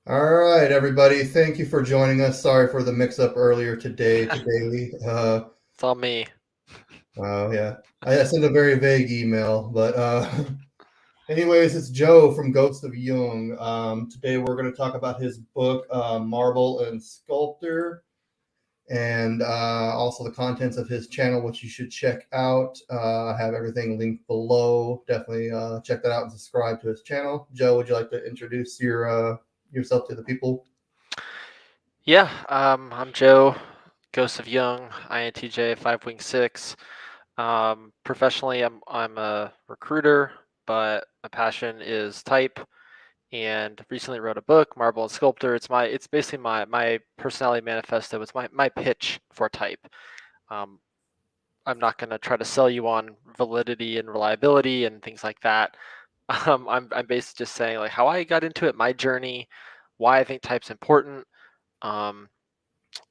All right, everybody. Thank you for joining us. Sorry for the mix-up earlier today. It's all me. Yeah, I sent a very vague email, but anyways, it's Joe from Ghost of Jung. Today we're going to talk about his book, Marble and Sculptor, and also the contents of his channel, which you should check out. I have everything linked below. Definitely check that out and subscribe to his channel. Joe, would you like to introduce yourself to the people? Yeah, I'm Joe, Ghost of Jung, INTJ 5.6. Professionally, I'm a recruiter, but my passion is type. And recently wrote a book, Marble and Sculptor. It's basically my personality manifesto. It's my pitch for type. Um, I'm not going to try to sell you on validity and reliability and things like that. I'm basically just saying like how I got into it, my journey, why I think type's important. Um,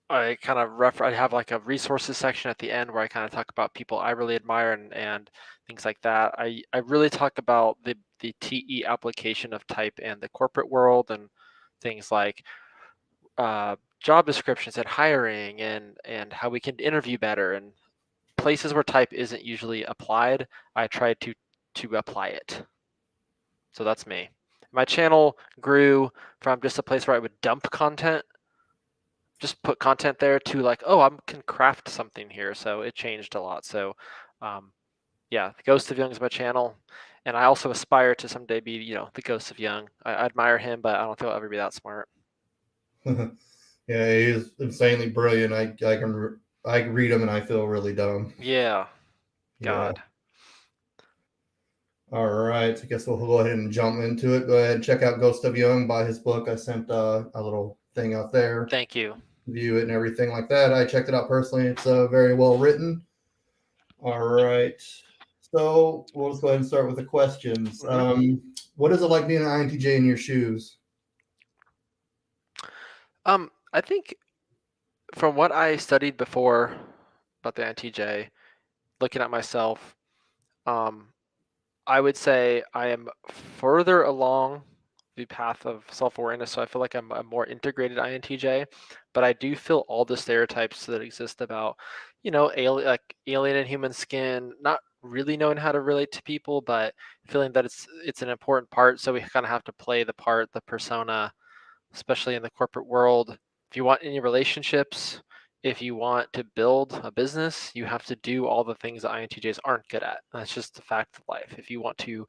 I have like a resources section at the end where I kind of talk about people I really admire and things like that. I really talk about the TE application of type and the corporate world and things like job descriptions and hiring and how we can interview better and places where type isn't usually applied. I try to apply it. So that's me. My channel grew from just a place where I would dump content, just put content there, to like, oh, I can craft something here. So it changed a lot. So um, yeah, the Ghost of Young is my channel, and I also aspire to someday be, the Ghost of Young. I admire him, but I don't think I'll ever be that smart. Yeah, he is insanely brilliant. I read him and I feel really dumb. Yeah, Yeah. God. All right. I guess we'll go ahead and jump into it. Go ahead and check out Ghost of Young, buy his book. I sent a little thing out there, Thank you. view it and everything like that. I checked it out personally. It's very well written. All right. So we'll just go ahead and start with the questions. hmm What is it like being an INTJ in your shoes? I think from what I studied before about the NTJ, looking at myself, um, I would say I am further along the path of self-awareness, so I feel like I'm a more integrated INTJ, but I do feel all the stereotypes that exist about, alien and human skin, not really knowing how to relate to people, but feeling that it's an important part. So we kind of have to play the part, the persona, especially in the corporate world. If you want any relationships, if you want to build a business, you have to do all the things that INTJs aren't good at. That's just the fact of life. If you want to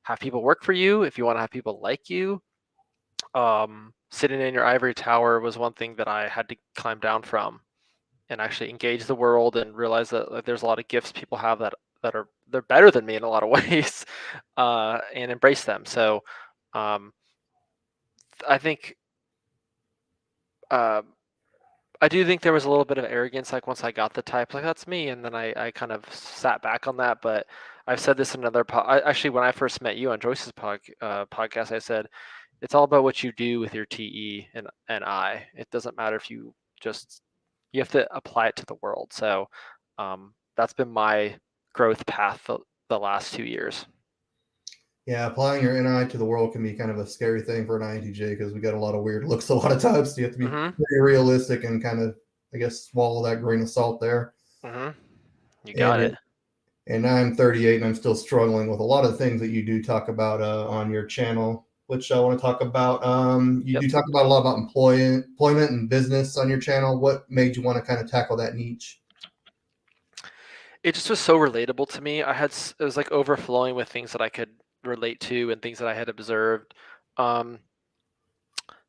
have people work for you, if you want to have people like you, sitting in your ivory tower was one thing that I had to climb down from and actually engage the world and realize that like, there's a lot of gifts people have that they're better than me in a lot of ways, and embrace them. So um, I think uh, I do think there was a little bit of arrogance, like once I got the type, like that's me, and then I kind of sat back on that. But I've said this in another actually when I first met you on Joyce's podcast, I said it's all about what you do with your TE and I. It doesn't matter if you have to apply it to the world. So that's been my growth path the last 2 years. Yeah, applying your NI to the world can be kind of a scary thing for an INTJ because we got a lot of weird looks a lot of times. So you have to be Mm-hmm. pretty realistic and kind of, I guess, swallow that grain of salt there. Mm-hmm. You got it. And and I'm 38 and I'm still struggling with a lot of the things that you do talk about on your channel, which I want to talk about. You Yep. do talk about a lot about employment and business on your channel. What made you want to kind of tackle that niche? It just was so relatable to me. It was like overflowing with things that I could relate to and things that I had observed. Um,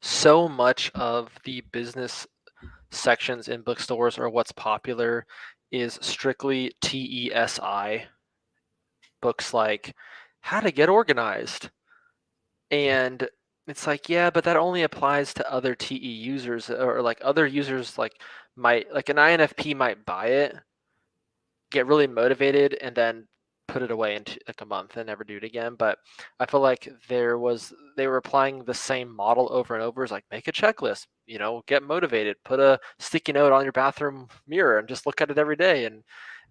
so much of the business sections in bookstores or what's popular is strictly TESI books, like how to get organized. And it's like, yeah, but that only applies to other TE users, or like other users might, like an INFP might buy it, get really motivated, and then put it away in like a month and never do it again. But I feel like they were applying the same model over and over. It's like, make a checklist, get motivated, put a sticky note on your bathroom mirror and just look at it every day. And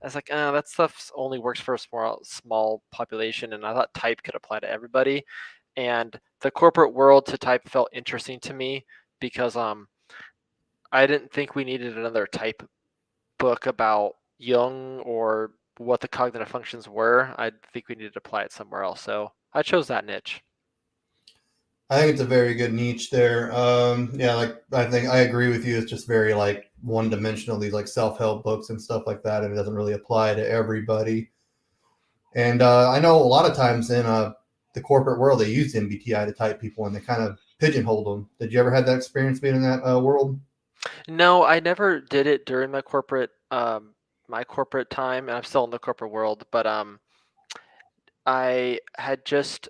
I was like, that stuff only works for a small population, and I thought type could apply to everybody. and the corporate world to type felt interesting to me because I didn't think we needed another type book about Jung or what the cognitive functions were. I think we needed to apply it somewhere else. So I chose that niche. I think it's a very good niche there. Yeah, like I think I agree with you. It's just very like one dimensional, these like self help books and stuff like that, and it doesn't really apply to everybody. And I know a lot of times in the corporate world, they use MBTI to type people, and they kind of pigeonhole them. Did you ever have that experience being in that world? No, I never did it during my corporate time, and I'm still in the corporate world, but I had just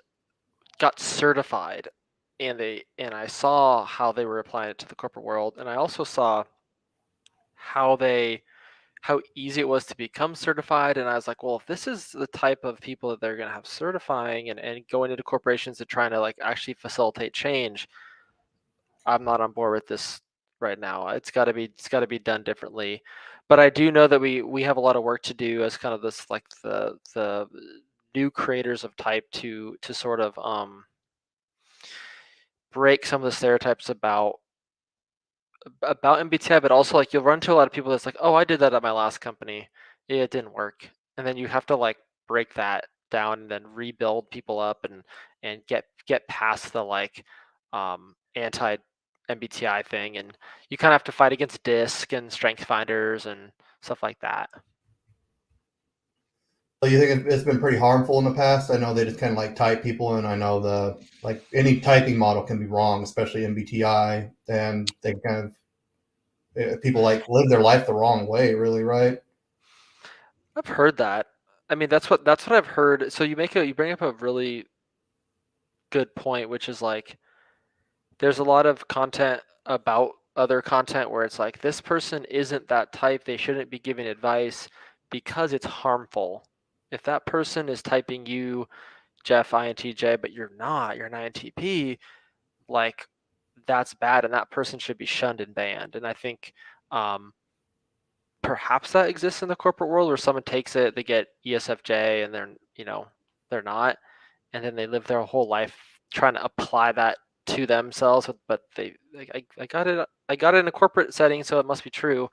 got certified and I saw how they were applying it to the corporate world, and I also saw how they how easy it was to become certified, and I was like, well, if this is the type of people that they're going to have certifying and going into corporations and trying to like actually facilitate change, I'm not on board with this right now. It's got to be done differently. But I do know that we have a lot of work to do as kind of this like the new creators of type to sort of break some of the stereotypes about MBTI, but also like you'll run to a lot of people that's like, oh, I did that at my last company. Yeah, it didn't work. And then you have to like break that down and then rebuild people up and get past the like anti MBTI thing. And you kind of have to fight against DISC and strength finders and stuff like that. So you think it's been pretty harmful in the past? I know they just kind of like type people, and I know the like any typing model can be wrong, especially MBTI, and they kind of people like live their life the wrong way, really, right? I've heard that. I mean, that's what I've heard. So you bring up a really good point, which is like there's a lot of content about other content where it's like this person isn't that type, they shouldn't be giving advice because it's harmful. If that person is typing you Jeff INTJ but you're an INTP, like that's bad and that person should be shunned and banned. And I think um, perhaps that exists in the corporate world where someone takes it, they get ESFJ and they're not, and then they live their whole life trying to apply that to themselves, but they like, I got it in a corporate setting, so it must be true.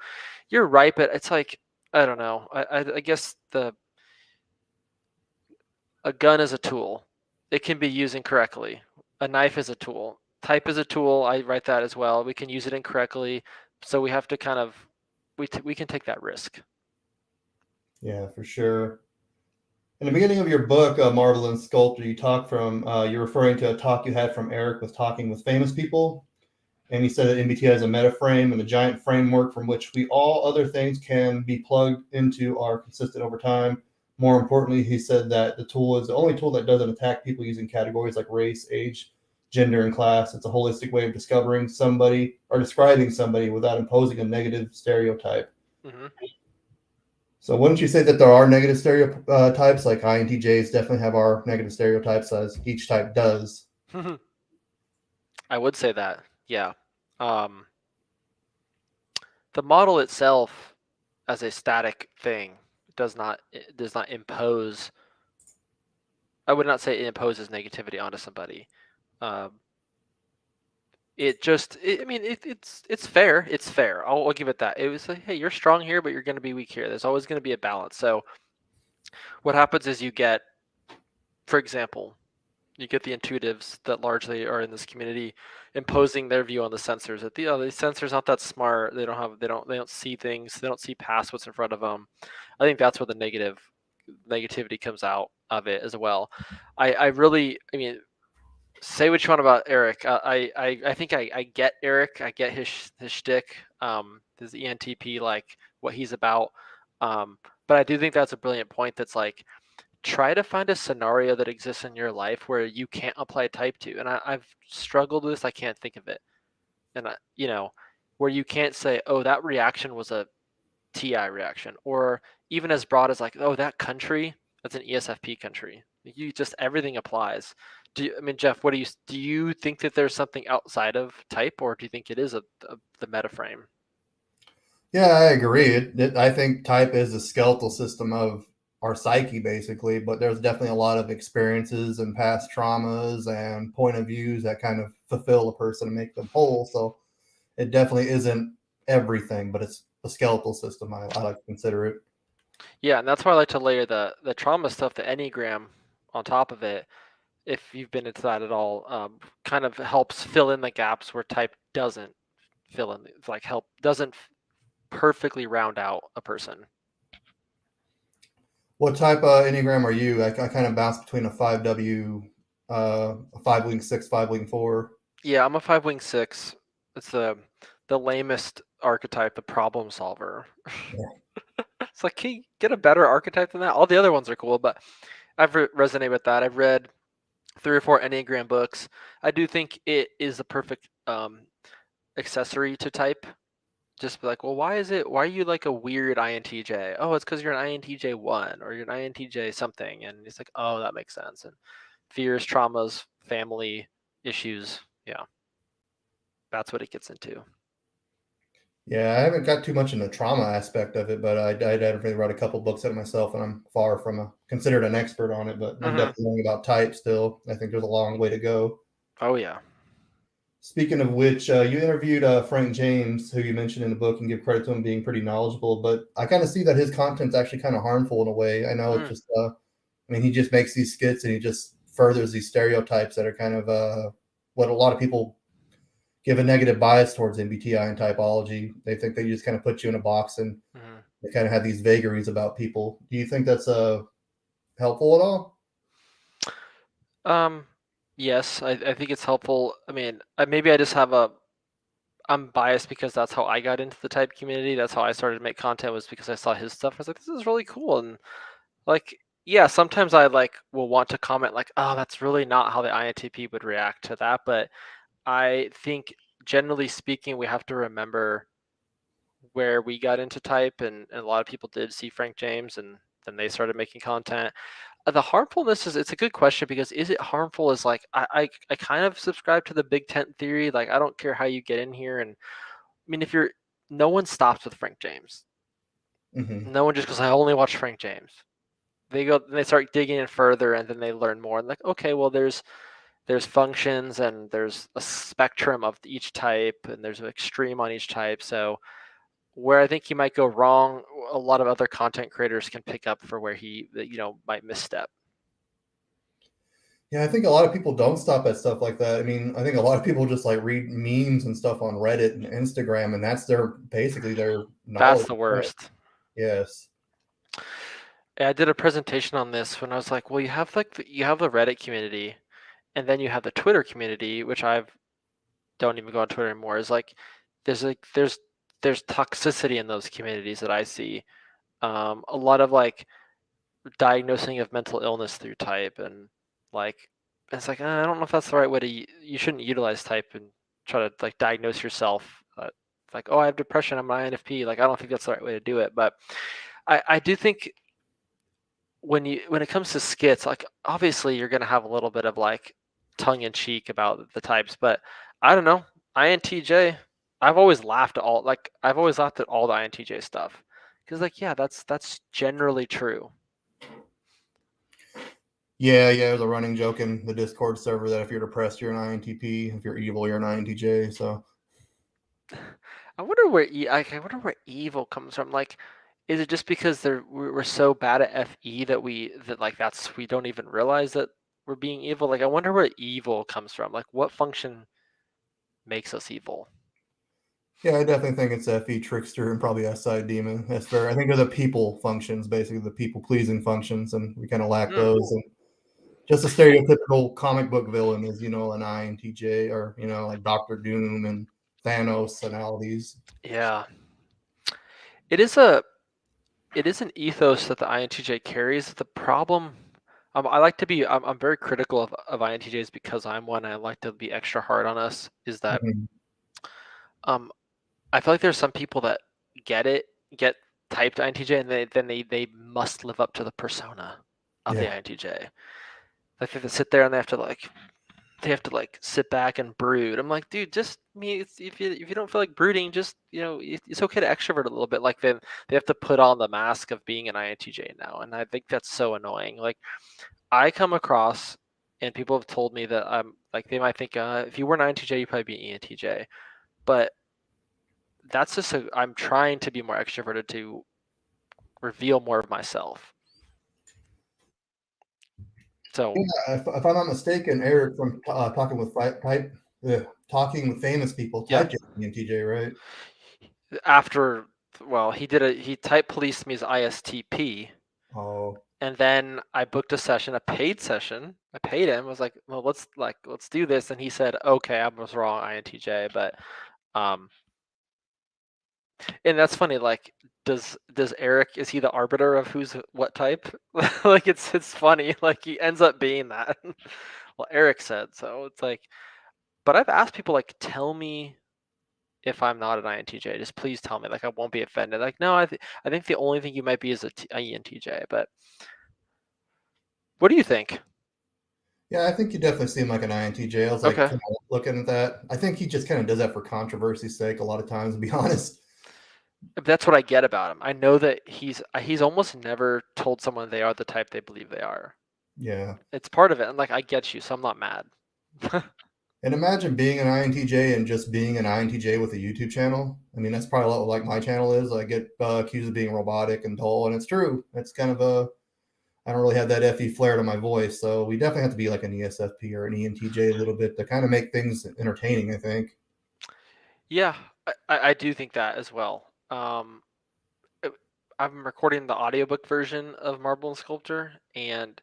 You're right, but it's like I don't know. I guess the a gun is a tool. It can be used incorrectly. A knife is a tool. Type is a tool. I write that as well. We can use it incorrectly, so we have to kind of we can take that risk. Yeah, for sure. In the beginning of your book, Marvel and Sculptor, you talk from you're referring to a talk you had from Eric with talking with famous people, and he said that MBTI is a metaframe and a giant framework from which we all other things can be plugged into are consistent over time. More importantly, he said that the tool is the only tool that doesn't attack people using categories like race, age, gender, and class. It's a holistic way of discovering somebody or describing somebody without imposing a negative stereotype. Hmm. So wouldn't you say that there are negative stereotypes? Like INTJs definitely have our negative stereotypes, as each type does. I would say that, yeah. Um, the model itself, as a static thing, does not impose. I would not say it imposes negativity onto somebody. Um, I mean, it's fair. It's fair. I'll give it that. It was like, hey, you're strong here, but you're going to be weak here. There's always going to be a balance. So what happens is you get, for example, you get the intuitives that largely are in this community imposing their view on the sensors that the sensors not that smart, they don't see things, they don't see past what's in front of them. I think that's where the negativity comes out of it as well. I mean, say what you want about Eric. I think I get Eric. I get his shtick, his ENTP, like what he's about. But I do think that's a brilliant point. That's like try to find a scenario that exists in your life where you can't apply type to. And I've struggled with this. I can't think of it. And where you can't say, oh, that reaction was a TI reaction, or even as broad as like, oh, that country, that's an ESFP country. You just everything applies. I mean, Jeff, do you think that there's something outside of type, or do you think it is the metaframe? Yeah, I agree. I think type is the skeletal system of our psyche basically, but there's definitely a lot of experiences and past traumas and point of views that kind of fulfill a person and make them whole. So it definitely isn't everything, but it's a skeletal system. I like to consider it. Yeah, and that's why I like to layer the trauma stuff, the Enneagram, on top of it. If you've been into that at all, kind of helps fill in the gaps where type doesn't fill in, like doesn't perfectly round out a person. What type of Enneagram are you? I kind of bounce between a 5W, a 5-wing 6, 5-wing 4. Yeah, I'm a 5-wing 6. It's the lamest archetype, the problem solver. Yeah. It's like, can you get a better archetype than that? All the other ones are cool, but I've resonated with that. I've read 3 or 4 Enneagram books. I do think it is the perfect accessory to type. Just be like, well, why are you like a weird INTJ? Oh, it's because you're an INTJ 1 or you're an INTJ something. And it's like, oh, that makes sense. And fears, traumas, family issues. Yeah, that's what it gets into. Yeah, I haven't got too much in the trauma aspect of it, but I definitely read a couple books on it myself, and I'm far from considered an expert on it, but I'm Mm-hmm. definitely learning about type still. I think there's a long way to go. Oh, yeah. Speaking of which, you interviewed Frank James, who you mentioned in the book, and give credit to him being pretty knowledgeable, but I kind of see that his content's actually kind of harmful in a way. I know it's just, I mean, he just makes these skits and he just furthers these stereotypes that are kind of what a lot of people give a negative bias towards MBTI and typology. They think they just kind of put you in a box and they kind of have these vagaries about people. Do you think that's helpful at all? Yes, I think it's helpful. I mean, maybe I'm biased because that's how I got into the type community. That's how I started to make content, was because I saw his stuff. I was like, this is really cool. And like, yeah, sometimes I like will want to comment like, oh, that's really not how the INTP would react to that. But I think generally speaking, we have to remember where we got into type, and a lot of people did see Frank James, and then they started making content. The harmfulness is, it's a good question, because is it harmful is like, I kind of subscribe to the big tent theory. Like, I don't care how you get in here. And I mean, no one stops with Frank James. Mm-hmm. No one just goes, I only watch Frank James. They start digging in further, and then they learn more. And like, okay, well, there's functions, and there's a spectrum of each type, and there's an extreme on each type. So where I think he might go wrong, a lot of other content creators can pick up for where he, might misstep. Yeah, I think a lot of people don't stop at stuff like that. I mean, I think a lot of people just like read memes and stuff on Reddit and Instagram, and that's basically their That's knowledge. the worst. Yes. I did a presentation on this when I was like, well, you have you have the Reddit community, and then you have the Twitter community, which I don't even go on Twitter anymore. Is like, there's toxicity in those communities that I see. A lot of like diagnosing of mental illness through type, and like, it's like, I don't know if that's the right way to. You shouldn't utilize type and try to like diagnose yourself. Like, oh, I have depression, I'm an INFP. Like, I don't think that's the right way to do it. But I do think when it comes to skits, like, obviously you're gonna have a little bit of like tongue in cheek about the types, but I don't know. INTJ, I've always laughed at all the INTJ stuff, because like, yeah, that's generally true. Yeah, yeah. There's a running joke in the Discord server that if you're depressed, you're an INTP. If you're evil, you're an INTJ. So I wonder where I wonder where evil comes from. Like, is it just because we're so bad at FE that like we don't even realize that we're being evil? Like, I wonder where evil comes from. Like, what function makes us evil? yeah, I definitely think it's FE trickster and probably SI demon. That's fair. I think they're the people functions, basically the people pleasing functions, and we kind of lack Hmm. those. And just a stereotypical comic book villain is, an INTJ, or like Doctor Doom and Thanos and all these. Yeah, it is a it is an ethos that the INTJ carries. The problem, I like to be, I'm very critical of INTJs because I'm one. I like to be extra hard on us. Is that Mhm. um I feel like there's some people that get typed INTJ, and they must live up to the persona of the Yeah. INTJ. Like, they have to sit there and they have to like they have to like sit back and brood. I'm like, dude, just if you don't feel like brooding, just it's okay to extrovert a little bit. Like they have to put on the mask of being an INTJ now, and I think that's so annoying. Like I come across, and people have told me that I'm like they might think if you were an INTJ, you'd probably be an ENTJ, but that's just I'm trying to be more extroverted to reveal more of myself. So Yeah, if I'm not mistaken, Eric from talking with famous people yeah, typed INTJ, right? after he typed police to me as ISTP. Oh, And then I booked a session, a paid session. I paid him. I was like, well, let's do this. And he said, okay, I was wrong, INTJ. But and that's funny. Like, does Eric, is he the arbiter of who's what type? Like, it's funny. Like he ends up being that. Well, Eric said so. It's like, but I've asked people like, tell me if I'm not an INTJ. Just please tell me. Like, I won't be offended. Like, no, I think the only thing you might be is a INTJ. But what do you think? yeah, I think you definitely seem like an INTJ. I was like Okay. kind of looking at that. I think he just kind of does that for controversy's sake a lot of times, to be honest. That's what I get about him. I know that he's almost never told someone they are the type they believe they are. Yeah. It's part of it, and like I get you, so I'm not mad. And imagine being an INTJ and just being an INTJ with a YouTube channel. I mean, that's probably a lot like my channel is. I get accused of being robotic and dull, and it's true. It's kind of I don't really have that FE flair to my voice, so we definitely have to be like an ESFP or an ENTJ a little bit to kind of make things entertaining, I think. Yeah, I do think that as well. it- I'm recording the audiobook version of Marble and Sculptor, and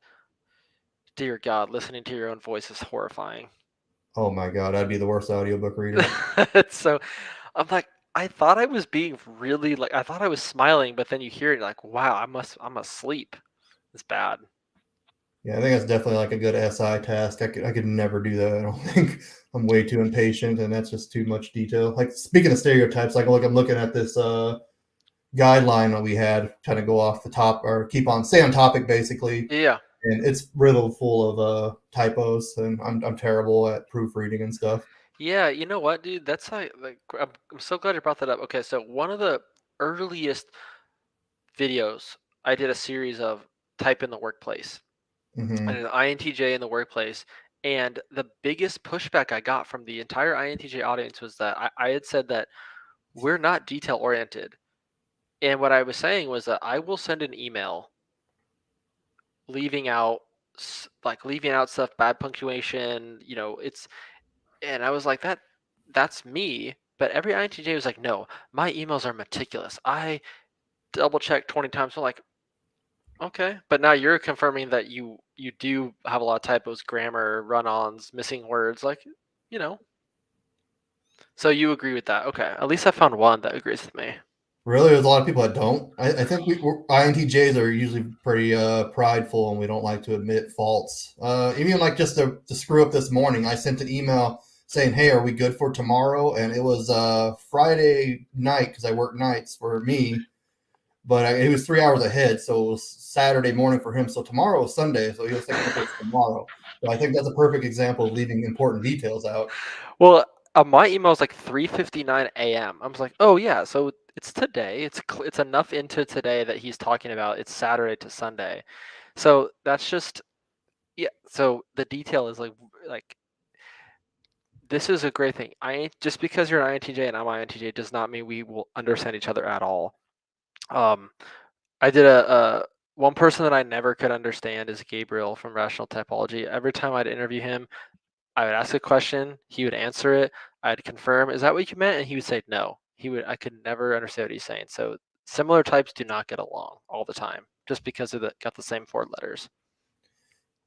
dear God, listening to your own voice is horrifying. Oh my God, I'd be the worst audiobook reader. So I'm like, I thought I was being really like, I thought I was smiling, but then you hear it, you're like, wow, I'm asleep. It's bad. Yeah, I think that's definitely like a good SI task. I could never do that. I don't think I'm way too impatient, and that's just too much detail. Like speaking of stereotypes, like look, I'm looking at this guideline that we had, kind of go off the top or keep on stay on topic basically, Yeah. and it's riddled full of typos, and I'm terrible at proofreading and stuff. Yeah, you know what, dude? That's how, like, I'm so glad you brought that up. Okay, so one of the earliest videos I did a series of type in the workplace and Hmm. an INTJ in the workplace. And the biggest pushback I got from the entire INTJ audience was that I had said that we're not detail oriented. And what I was saying was that I will send an email leaving out leaving out stuff, bad punctuation, it's and I was like, that's me. But every INTJ was like, no, my emails are meticulous. I double check 20 times. I'm like, okay. But now you're confirming that you do have a lot of typos, grammar, run-ons, missing words, like, you know. So you agree with that. Okay. At least I found one that agrees with me. Really, there's a lot of people that don't. I think INTJs are usually pretty prideful, and we don't like to admit faults. Even like just to screw up this morning, I sent an email saying, "Hey, are we good for tomorrow?" And it was Friday night because I work nights for me, but it was 3 hours ahead, so it was Saturday morning for him. So tomorrow is Sunday, so he was thinking, "Okay, it's tomorrow." So I think that's a perfect example of leaving important details out. Well, my email is like 3:59 a.m. I was like, oh yeah, so it's today. It's enough into today that he's talking about. It's Saturday to Sunday. So that's just yeah. So the detail is like this is a great thing. I just because you're an INTJ and I'm INTJ does not mean we will understand each other at all. Um, I did a one person that I never could understand is Gabriel from Rational Typology. Every time I'd interview him, I would ask a question, he would answer it, I'd confirm, is that what you meant? And he would say no. I could never understand what he's saying. So similar types do not get along all the time, just because got the same four letters.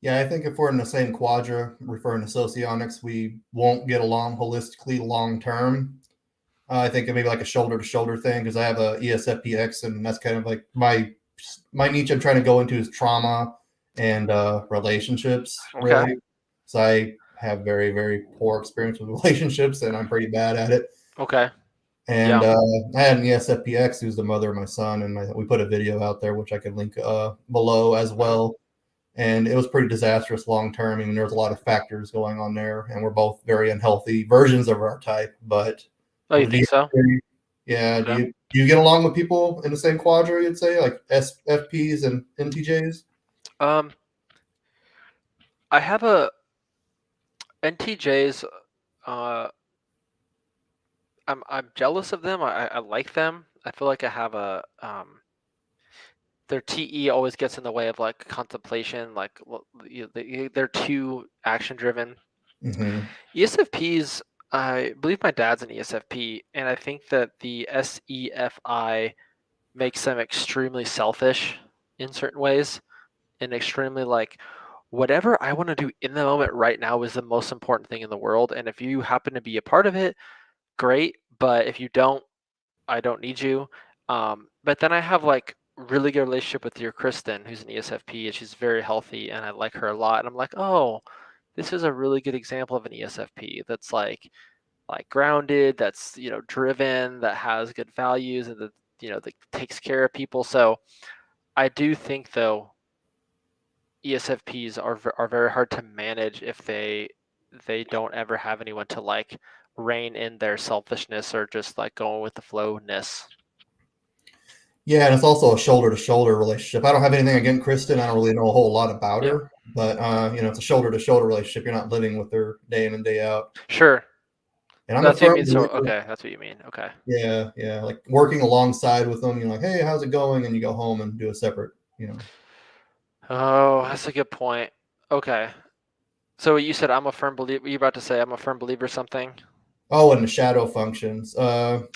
Yeah, I think if we're in the same quadra, referring to socionics, we won't get along holistically long term. I think it may be like a shoulder to shoulder thing because I have a ESFPX, and that's kind of like my niche. I'm trying to go into is trauma and relationships, Okay. really. So I have very very poor experience with relationships, and I'm pretty bad at it. Okay. And Yeah. I had an ESFPX who's the mother of my son, and we put a video out there which I could link below as Mhm. well, and it was pretty disastrous long term. I mean, there was a lot of factors going on there, and we're both very unhealthy versions of our type. But Oh, you do think so? yeah, Okay. do you get along with people in the same quadrant? You'd say like SFPs and NTJs. Um, I have a NTJs. Uh, I'm jealous of them. I like them. I feel like I have a their TE always gets in the way of like contemplation. Like they're too action driven. Mm-hmm. ESFPs. I believe my dad's an ESFP, and I think that the SEFI makes them extremely selfish in certain ways, and extremely like whatever I want to do in the moment right now is the most important thing in the world. And if you happen to be a part of it, great. But if you don't, I don't need you. But then I have like really good relationship with your Kristen, who's an ESFP, and she's very healthy, and I like her a lot. And I'm like, oh, this is a really good example of an ESFP that's like grounded, that's driven, that has good values, and that that takes care of people. So I do think though ESFPs are very hard to manage if they don't ever have anyone to like rein in their selfishness or just like going with the flowness. Yeah, and it's also a shoulder to shoulder relationship. I don't have anything against Kristen. I don't really know a whole lot about Yeah. her, but it's a shoulder to shoulder relationship. You're not living with her day in and day out. Sure. And I'm a That's what you firm mean. So believer. okay, that's what you mean. Okay. Yeah, like working alongside with them. You're like, hey, how's it going? And you go home and do a separate. Oh, that's a good point. Okay. So you said I'm a firm believer. You about to say I'm a firm believer something? Oh, and the shadow functions. And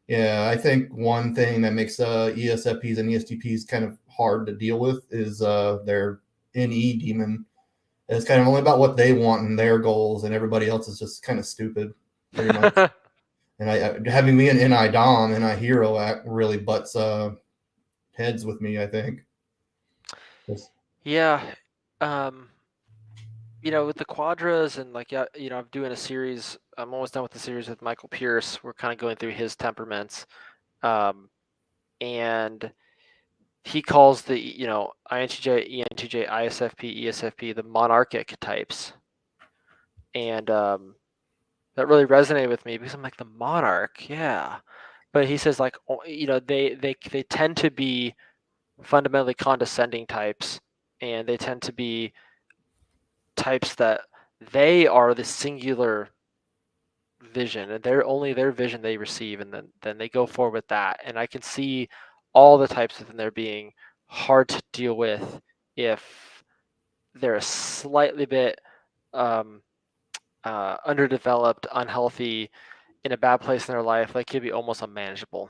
Yeah. I think one thing that makes ESFPs and ESTPs kind of hard to deal with is their NE demon. It's kind of only about what they want and their goals, and everybody else is just kind of stupid, pretty much. And having me an NI Dom, NI Hero act really butts heads with me, I think. Yeah. Um, with the quadras and like yeah, I'm doing a series. I'm almost done with the series with Michael Pierce. We're kind of going through his temperaments. Um, and he calls the INTJ, ENTJ, ISFP, ESFP the monarchic types, and that really resonated with me because I'm like the monarch, yeah. But he says like they tend to be fundamentally condescending types, and they tend to be types that they are the singular vision, and they're only their vision they receive, and then they go forward with that. And I can see all the types within there being hard to deal with if they're a slightly bit um, underdeveloped, unhealthy, in a bad place in their life. They could be almost unmanageable.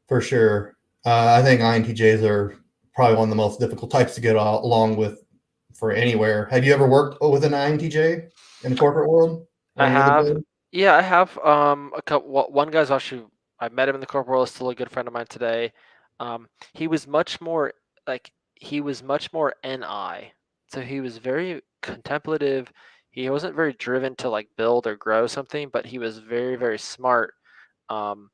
For sure. I think INTJs are probably one of the most difficult types to get along with for anywhere. Have you ever worked with an INTJ in the corporate world I or any of the have, board? yeah, I have a couple. One guy's actually I met him in the corporate world. Is still a good friend of mine today. He was much more he was much more NI, so he was very contemplative. He wasn't very driven to like build or grow something, but he was very very smart. Um,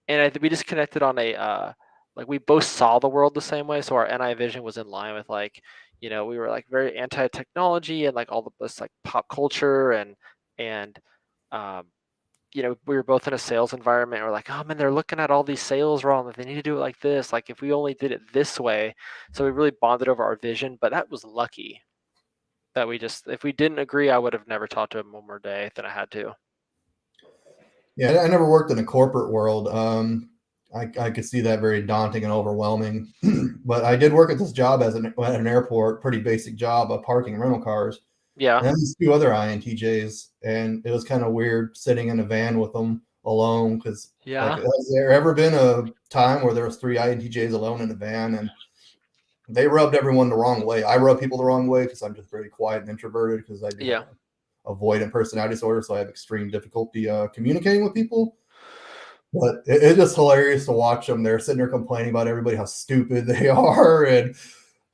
and we just connected on a like we both saw the world the same way, so our NI vision was in line with like we were like very anti technology and like all the this like pop culture and um, we were both in a sales environment. We're like, oh man, they're looking at all these sales wrong. They need to do it like this. Like if we only did it this way. So we really bonded over our vision. But that was lucky that if we didn't agree, I would have never talked to him one more day than I had to. Yeah, I never worked in a corporate world. I could see that very daunting and overwhelming. But I did work at this job at an airport, pretty basic job of parking rental cars. Yeah. And then these two other INTJs, and it was kind of weird sitting in a van with them alone because, like, Yeah. has there ever been a time where there was three INTJs alone in a van and they rubbed everyone the wrong way? I rub people the wrong way because I'm just very quiet and introverted because I do have Yeah. a avoidant personality disorder, so I have extreme difficulty communicating with people. But it's just hilarious to watch them. They're sitting there complaining about everybody, how stupid they are, and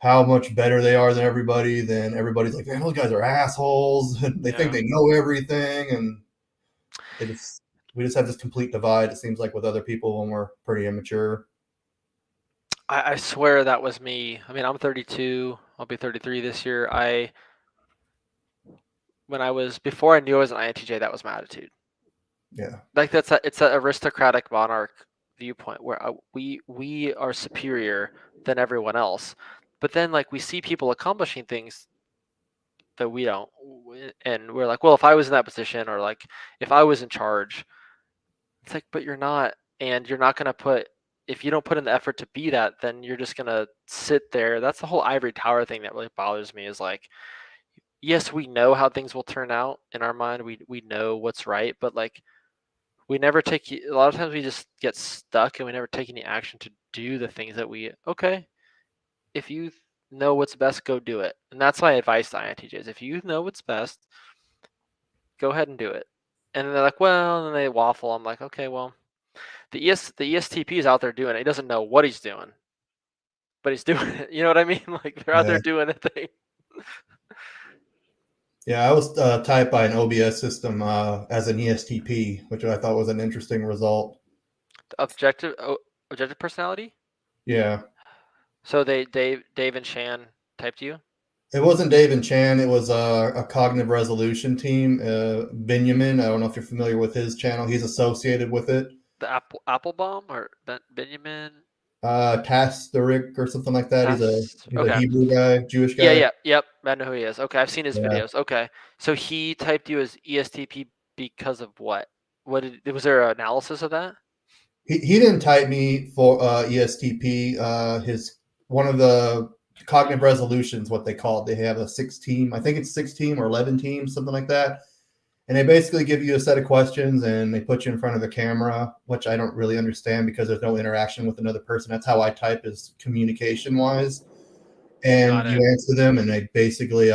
how much better they are than everybody. Then everybody's like, man, those guys are assholes. And they think Yeah. they know everything. And we just have this complete divide, it seems like, with other people when we're pretty immature. I swear that was me. I mean, I'm 32. I'll be 33 this year. Before I knew I was an INTJ, that was my attitude. Yeah. Like it's an aristocratic monarch viewpoint where we are superior than everyone else. But then like we see people accomplishing things that we don't, and we're like, well, if I was in that position, or like if I was in charge, it's like, but you're not, and you're not gonna put. If you don't put in the effort to be that, then you're just gonna sit there. That's the whole ivory tower thing that really bothers me. Is like, yes, we know how things will turn out in our mind. We know what's right, but like we never take. A lot of times we just get stuck and we never take any action to do the things that we. Okay, if you know what's best, go do it. And that's my advice to INTJs. If you know what's best, go ahead and do it. And then they're like, well, and then they waffle. I'm like, okay, well, the ESTP is out there doing it. He doesn't know what he's doing, but he's doing it. You know what I mean? Like they're out there Yeah. doing a thing. Yeah, I was typed by an OBS system as an ESTP, which I thought was an interesting result. Objective personality. Yeah. So Dave and Shan typed you. It wasn't Dave and Chan. It was a cognitive resolution team. Benjamin, I don't know if you're familiar with his channel. He's associated with it. The Applebaum or Benjamin Tasterik or something like that. Test. He's a Okay. Hebrew guy, Jewish Yeah, guy. yeah, yep. I know who he is. Okay, I've seen his Yeah. videos. Okay, so he typed you as ESTP because of what? Was there an analysis of that? He didn't type me for ESTP. His one of the cognitive resolutions, what they call it. They have a 6 team. I think it's 6 team or 11 teams, something like that. And they basically give you a set of questions and they put you in front of a camera, which I don't really understand because there's no interaction with another person. That's how I type, is communication wise. Got And you it. answer them and they basically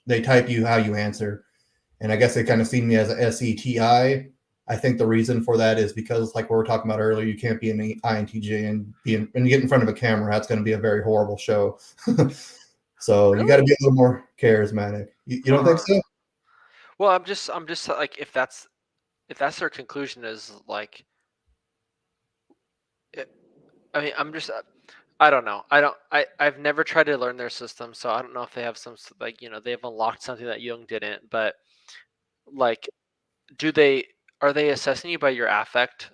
they type you how you answer. And I guess they kind of see me as a SETI. I think the reason for that is because, like we were talking about earlier, you can't be an INTJ and get in front of a camera. That's going to be a very horrible show. So you got to Really? be a little more charismatic. You don't think Huh. so? Well, I'm just like if that's their conclusion is like, I mean, I don't know. I've never tried to learn their system, so I don't know if they have some like they've unlocked something that Jung didn't. But like, do they are they assessing you by your affect?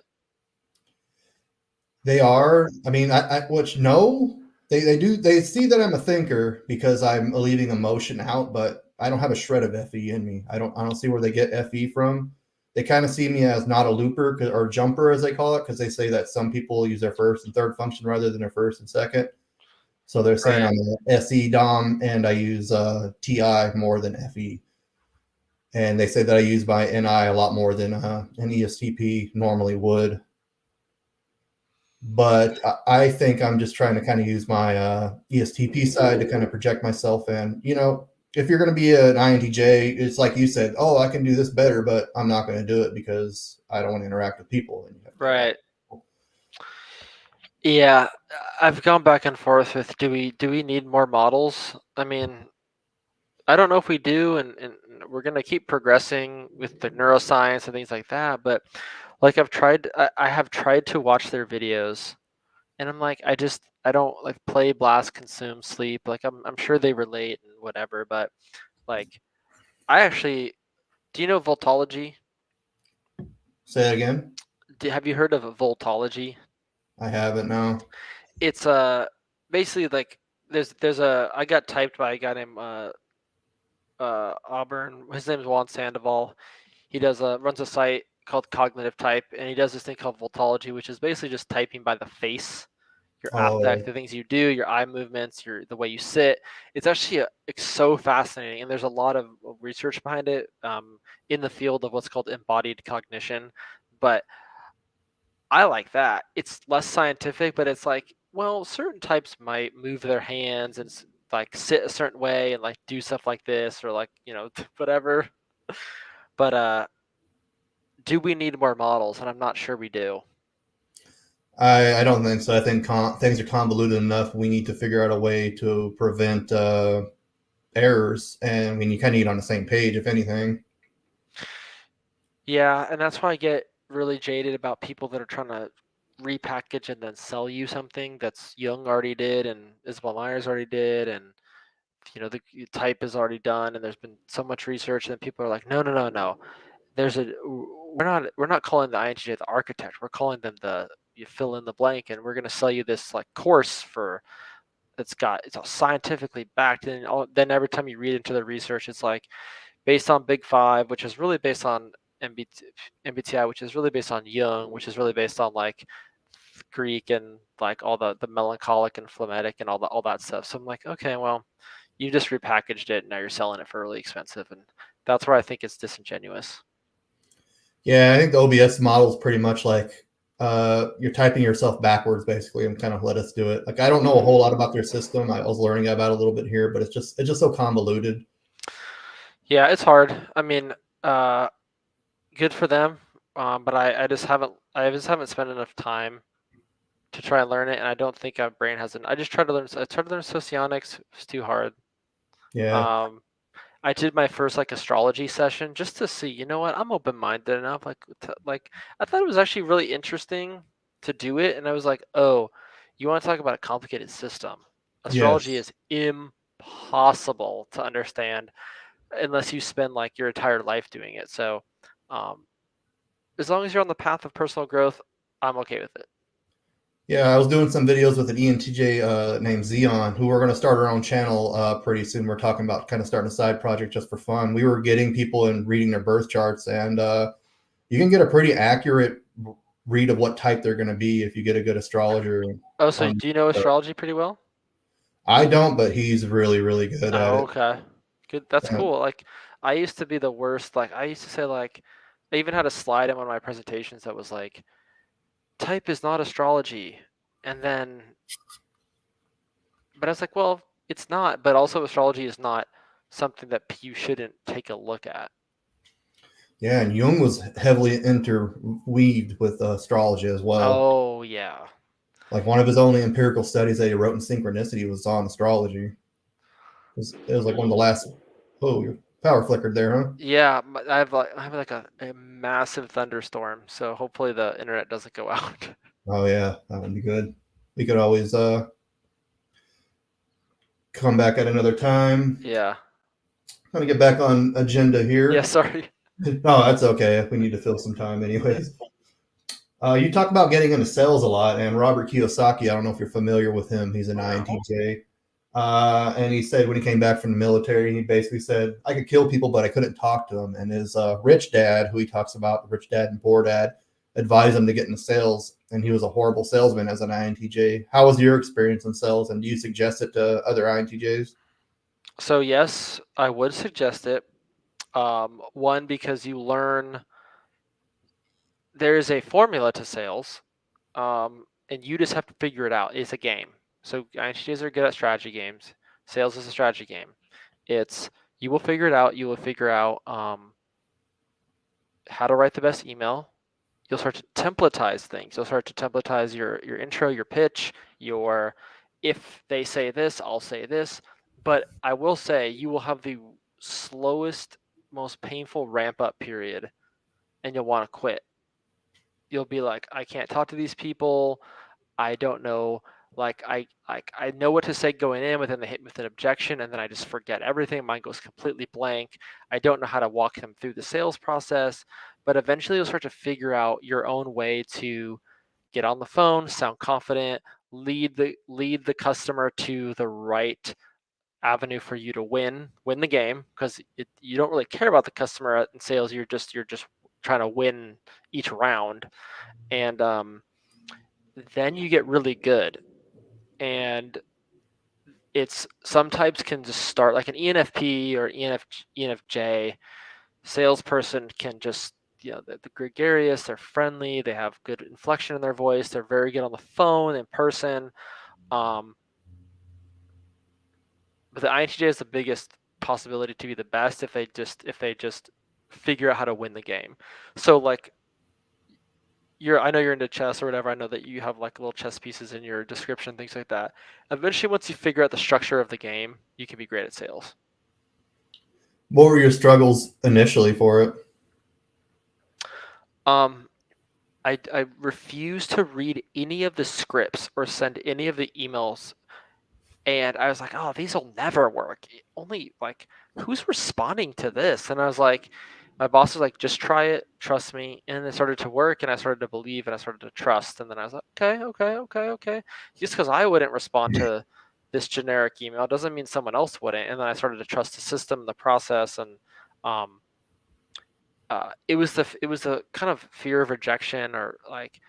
They Or are. I mean, which no, they do. They see that I'm a thinker because I'm leaving emotion out, but I don't have a shred of FE in me. I don't see where they get FE from. They kind of see me as not a looper or jumper, as they call it, because they say that some people use their first and third function rather than their first and second. So they're saying right. I'm a SE Dom and I use TI more than FE. And they say that I use my NI a lot more than an ESTP normally would. But I think I'm just trying to kind of use my ESTP side to kind of project myself. And, if you're going to be an INTJ, it's like you said, oh, I can do this better, but I'm not going to do it because I don't want to interact with people. And you have to interact Right. with people. Yeah, I've gone back and forth with do we need more models? I mean, I don't know if we do, and we're gonna keep progressing with the neuroscience and things like that. But like I have tried to watch their videos, and I'm like, I don't like play, blast, consume, sleep. Like I'm sure they relate and whatever, but like I actually, do you know voltology? Say it again. Have you heard of voltology? I haven't. No. It's basically like there's a I got typed by a guy named Auburn. His name is Juan Sandoval. He runs a site called Cognitive Type, and he does this thing called voltology, which is basically just typing by the face, your affect, Oh, the things you do, your eye movements, the way you sit. It's actually it's so fascinating, and there's a lot of research behind it in the field of what's called embodied cognition. But I like that. It's less scientific, but it's like, well, certain types might move their hands and like sit a certain way and like do stuff like this or like, whatever. But do we need more models? And I'm not sure we do. I don't think so. I think things are convoluted enough. We need to figure out a way to prevent errors. And I mean, you kind of need on the same page, if anything. Yeah, and that's why I get really jaded about people that are trying to repackage and then sell you something that's Jung already did and Isabel Myers already did, and the type is already done, and there's been so much research, and people are like, no. We're not calling the INTJ the architect. We're calling them you fill in the blank, and we're going to sell you this like course it's all scientifically backed, and then every time you read into the research, it's like based on Big Five, which is really based on MBTI, which is really based on Jung, which is really based on like Greek and like all the melancholic and phlegmatic and all that stuff. So I'm like, okay, well, you just repackaged it and now you're selling it for really expensive, and that's where I think it's disingenuous. Yeah, I think the OBS model is pretty much like you're typing yourself backwards basically and kind of let us do it. Like I don't know a whole lot about their system. I was learning about it a little bit here, but it's just so convoluted. Yeah, it's hard. I mean, good for them, but I just haven't spent enough time to try and learn it, and I don't think my brain has an. I tried to learn socionics. It's too hard. Yeah. Um, I did my first like astrology session just to see. You know what? I'm open minded enough. Like I thought it was actually really interesting to do it, and I was like, oh, you want to talk about a complicated system? Astrology Yes. is impossible to understand unless you spend like your entire life doing it. So, um, as long as you're on the path of personal growth, I'm okay with it. Yeah, I was doing some videos with an ENTJ named Xeon, who we're going to start our own channel pretty soon. We're talking about kind of starting a side project just for fun. We were getting people and reading their birth charts, and you can get a pretty accurate read of what type they're going to be if you get a good astrologer. Oh, so do you know astrology pretty well? I don't, but he's really, really good at Oh, it. okay. Good. That's Uh, cool. Like, I used to be the worst. Like, I used to say, like, I even had a slide in one of my presentations that was like, type is not astrology. And then, but I was like, well, it's not. But also, astrology is not something that you shouldn't take a look at. yeah, and Jung was heavily interweaved with astrology as well. Oh, yeah. Like one of his only empirical studies that he wrote in synchronicity was on astrology. It was like one of the last. Oh, your power flickered there, huh? Yeah, I have like a massive thunderstorm, so hopefully the internet doesn't go out. Oh yeah, that would be good. We could always come back at another time. Yeah. I'm gonna get back on agenda Yeah, here. sorry. No, that's okay. We need to fill some time, anyways. You talk about getting into sales a lot, and Robert Kiyosaki. I don't know if you're familiar with him. He's an INTJ, and he said when he came back from the military, he basically said, "I could kill people, but I couldn't talk to them." And his rich dad, who he talks about, the rich dad and poor dad, advised him to get into sales, and he was a horrible salesman as an INTJ. How was your experience in sales, and do you suggest it to other INTJs? So yes, I would suggest it. One, because you learn there is a formula to sales, and you just have to figure it out. It's a game. So INTJs are good at strategy games. Sales is a strategy game. It's you will figure it out. You will figure out how to write the best email. You'll start to templatize things. You'll start to templatize your intro, your pitch, your if they say this, I'll say this. But I will say you will have the slowest, most painful ramp up period, and you'll want to quit. You'll be like, I can't talk to these people. I don't know. Like I know what to say going in, within the hit with an objection, and then I just forget everything. Mine goes completely blank. I don't know how to walk them through the sales process. But eventually, you'll start to figure out your own way to get on the phone, sound confident, lead the customer to the right avenue for you to win the game, because you don't really care about the customer in sales. You're just trying to win each round, and then you get really good. And it's some types can just start like an ENFP or ENFJ salesperson can just they're gregarious, they're friendly, they have good inflection in their voice, they're very good on the phone, in person. But the INTJ is the biggest possibility to be the best if they just figure out how to win the game. So like I know you're into chess or whatever. I know that you have like little chess pieces in your description, things like that. Eventually, once you figure out the structure of the game, you can be great at sales. What were your struggles initially for it? Um, I refused to read any of the scripts or send any of the emails, and I was like, oh, these will never work. Only like who's responding to this? And I was like, my boss was like, just try it, trust me. And it started to work, and I started to believe, and I started to trust. And then I was like, okay, okay, okay, okay. Just because I wouldn't respond to this generic email doesn't mean someone else wouldn't. And then I started to trust the system, the process, and um, it was the kind of fear of rejection, or like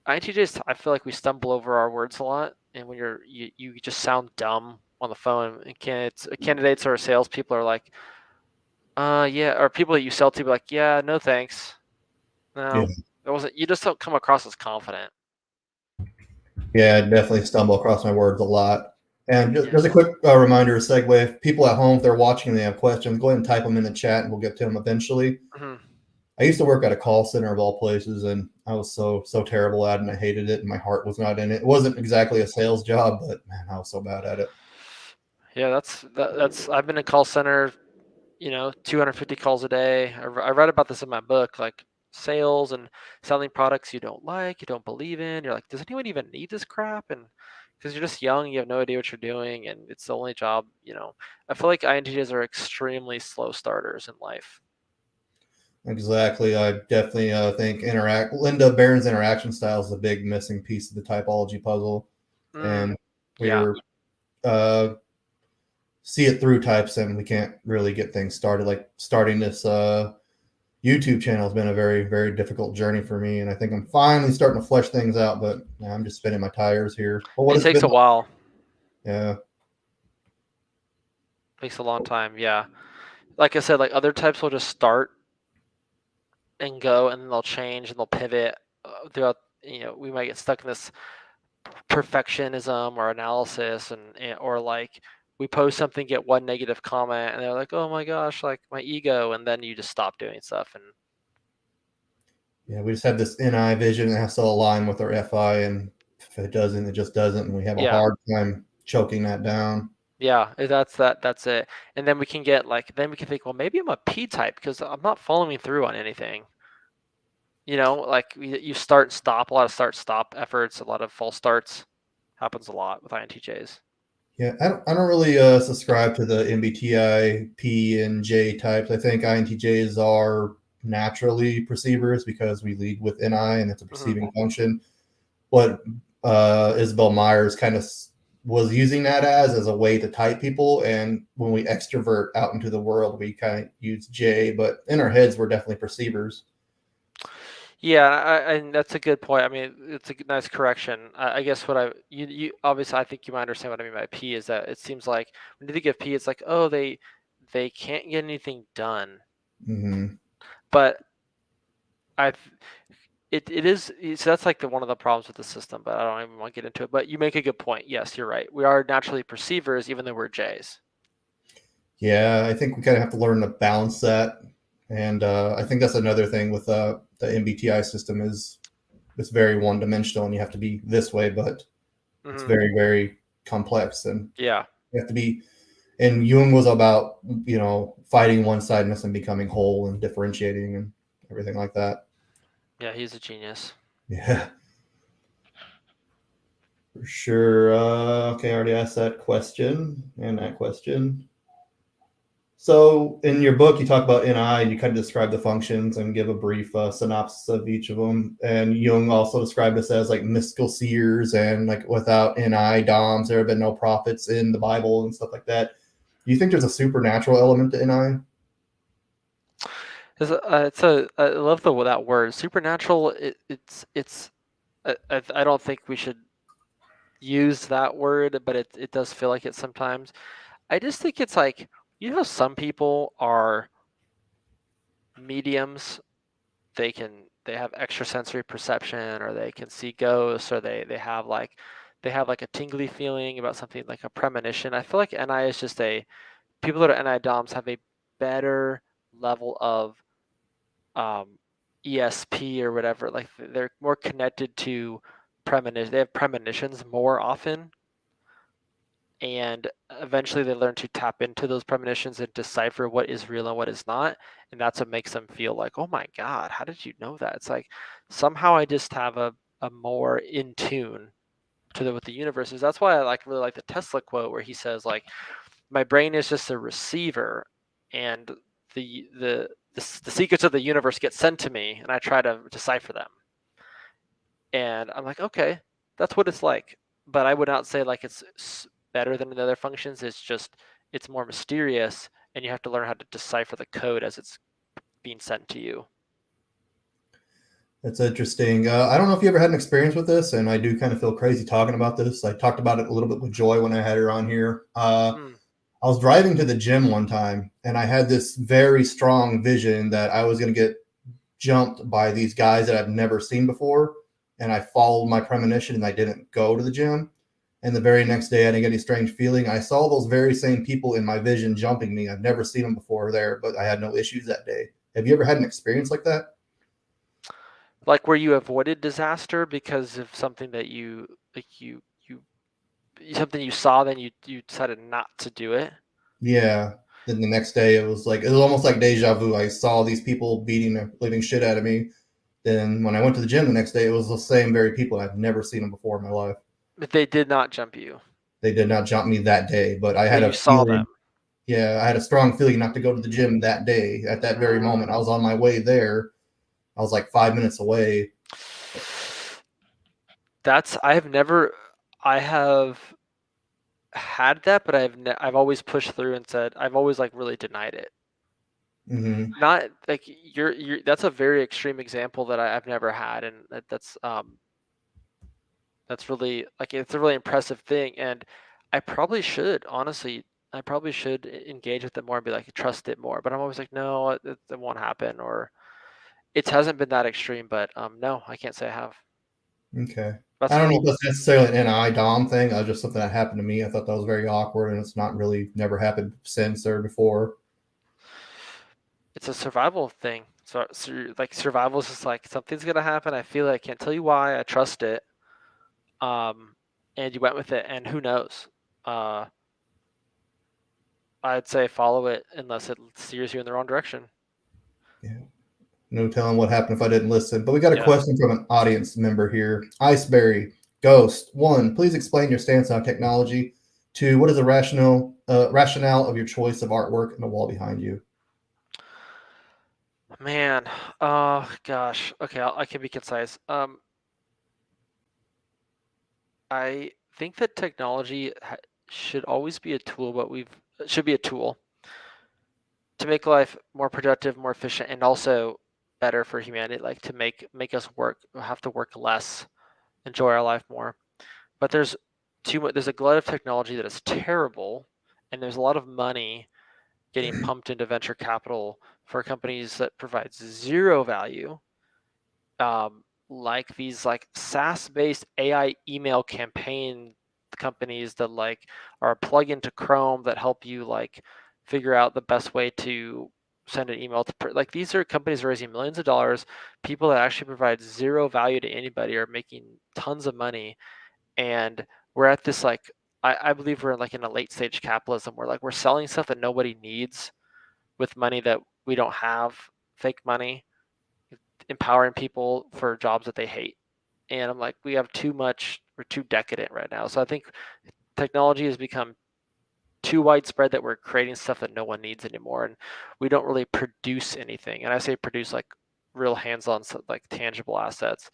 INTJs. I feel like we stumble over our words a lot, and when you just sound dumb on the phone. And candidates or salespeople are like, yeah, or people that you sell to be like, yeah, no thanks, Yeah. no, it wasn't. You just don't come across as confident. Yeah, I definitely stumble across my words a lot. And Yeah. just a quick reminder, segue, if people at home, if they're watching and they have questions, go ahead and type them in the chat and we'll get to them eventually. Mhm. I used to work at a call center of all places, and I was so terrible at it, and I hated it, and my heart was not in it. It wasn't exactly a sales job, but man, I was so bad at it. Yeah, that's. I've been in call center, 250 calls a day. I read about this in my book, like sales and selling products you don't like, you don't believe in. You're like, does anyone even need this crap? And because you're just young, you have no idea what you're doing, and it's the only job. I feel like INTJs are extremely slow starters in life. Exactly. I definitely think Linda Barron's interaction style is a big missing piece of the typology puzzle, Mm, and yeah. we're uh, see it through types, and we can't really get things started. Like starting this YouTube channel has been a very difficult journey for me, and I think I'm finally starting to flesh things out. But I'm just spinning my tires here. But what It has it takes been a like? while. Yeah, Takes a long time. Yeah. Like I said, like other types will just start and go, and then they'll change and they'll pivot throughout. We might get stuck in this perfectionism or analysis, or like we post something, get one negative comment, and they're like, oh my gosh, like my ego, and then you just stop doing stuff. And yeah. We just have this NI vision that has to align with our FI, and if it doesn't, it just doesn't, and we have a yeah, hard time choking that down. yeah, that's it. And then we can get like, then we can think, well, maybe I'm a P type because I'm not following through on anything. Like you start stop, a lot of start stop efforts, a lot of false starts happens a lot with INTJs. Yeah, I don't really subscribe to the MBTI P and J types. I think INTJs are naturally perceivers because we lead with NI and it's a Hmm. perceiving function. What Isabel Myers kind of was using that as a way to type people, and when we extrovert out into the world, we kind of use J, but in our heads, we're definitely perceivers. Yeah, and that's a good point. I mean, it's a nice correction. I guess what you obviously, I think you might understand what I mean by P is that it seems like when you think of P, it's like, oh, they can't get anything done. Hmm. But I it is, so that's like one of the problems with the system. But I don't even want to get into it. But you make a good point. Yes, you're right. We are naturally perceivers, even though we're J's. Yeah, I think we kind of have to learn to balance that, and I think that's another thing with the MBTI system is it's very one dimensional and you have to be this way, but it's Hmm. very complex and Yeah, you have to be. And Jung was about fighting one sidedness and becoming whole and differentiating and everything like that. yeah, he's a genius. Yeah, for sure. Okay, I already asked that question and that question. So in your book, you talk about NI and you kind of describe the functions and give a brief synopsis of each of them. And Jung also described this as like mystical seers and like without NI DOMs, there have been no prophets in the Bible and stuff like that. Do you think there's a supernatural element to NI? I love that word supernatural. It's I don't think we should use that word, but it does feel like it sometimes. I just think it's like, some people are mediums. They have extrasensory perception, or they can see ghosts, or they have like a tingly feeling about something, like a premonition. I feel like NI is just people that are NI DOMs have a better level of um, ESP or whatever. Like they're more connected to premonition. They have premonitions more often. and eventually they learn to tap into those premonitions and decipher what is real and what is not, and that's what makes them feel like, oh my god, how did you know that? It's like somehow I just have a more in tune to what the universe is. That's why I really like the Tesla quote where he says like, my brain is just a receiver, and the secrets of the universe get sent to me, and I try to decipher them. And I'm like, okay, that's what it's like. But I would not say like it's better than the other functions. It's just it's more mysterious, and you have to learn how to decipher the code as it's being sent to you. That's interesting. I don't know if you ever had an experience with this, and I do kind of feel crazy talking about this. I talked about it a little bit with Joy when I had her on here. Mm. I was driving to the gym one time, and I had this very strong vision that I was going to get jumped by these guys that I've never seen before. And I followed my premonition, and I didn't go to the gym. And the very next day, I didn't get any strange feeling. I saw those very same people in my vision jumping me. I've never seen them before there, but I had no issues that day. Have you ever had an experience like that? Like where you avoided disaster because of something that you like you something you saw, then you decided not to do it. Yeah. Then the next day, it was almost like deja vu. I saw these people beating the living shit out of me. Then when I went to the gym the next day, it was the same very people. I've never seen them before in my life. But they did not jump you, They did not jump me that day, but I but had you a saw them. feeling. Yeah, I had a strong feeling not to go to the gym that day. At that very moment, I was on my way there. I was like 5 minutes away. I have had that, but I've always pushed through and said I've always like really denied it. Hmm. Not like you're that's a very extreme example that I've never had, and that's really like it's a really impressive thing, and I probably should honestly. I probably should engage with it more and be like trust it more, but I'm always like no, it won't happen, or it hasn't been that extreme, but no, I can't say I have. Okay. That's I don't know if cool. that's necessarily an NI Dom thing. That was just something that happened to me. I thought that was very awkward, and it's not really never happened since or before. It's a survival thing. So like survival is just like something's gonna happen. I feel it. I can't tell you why. I trust it. Um, and you went with it, and who knows? Uh, I'd say follow it unless it steers you in the wrong direction. Yeah. No telling what happened if I didn't listen. But we got a Yeah. question from an audience member here. Iceberry, Ghost. One, please explain your stance on technology. Two, what is the rationale of your choice of artwork and the wall behind you? Man. Oh gosh. Okay, I can be concise. I think that technology should always be a tool, but we've should be a tool to make life more productive, more efficient, and also better for humanity. Like to make us have to work less, enjoy our life more. But there's too much. There's a glut of technology that is terrible, and there's a lot of money getting pumped into venture capital for companies that provide zero value, like these like SaaS-based AI email campaign companies that like are a plug into Chrome that help you like figure out the best way to send an email to like these are companies raising millions of dollars. People that actually provide zero value to anybody are making tons of money, and we're at this like I believe we're like in a late stage capitalism where like we're selling stuff that nobody needs with money that we don't have, fake money, empowering people for jobs that they hate. And I'm like, we have too much, we're too decadent right now. So I think technology has become too widespread that we're creating stuff that no one needs anymore. And we don't really produce anything. And I say produce like real hands on, like tangible assets.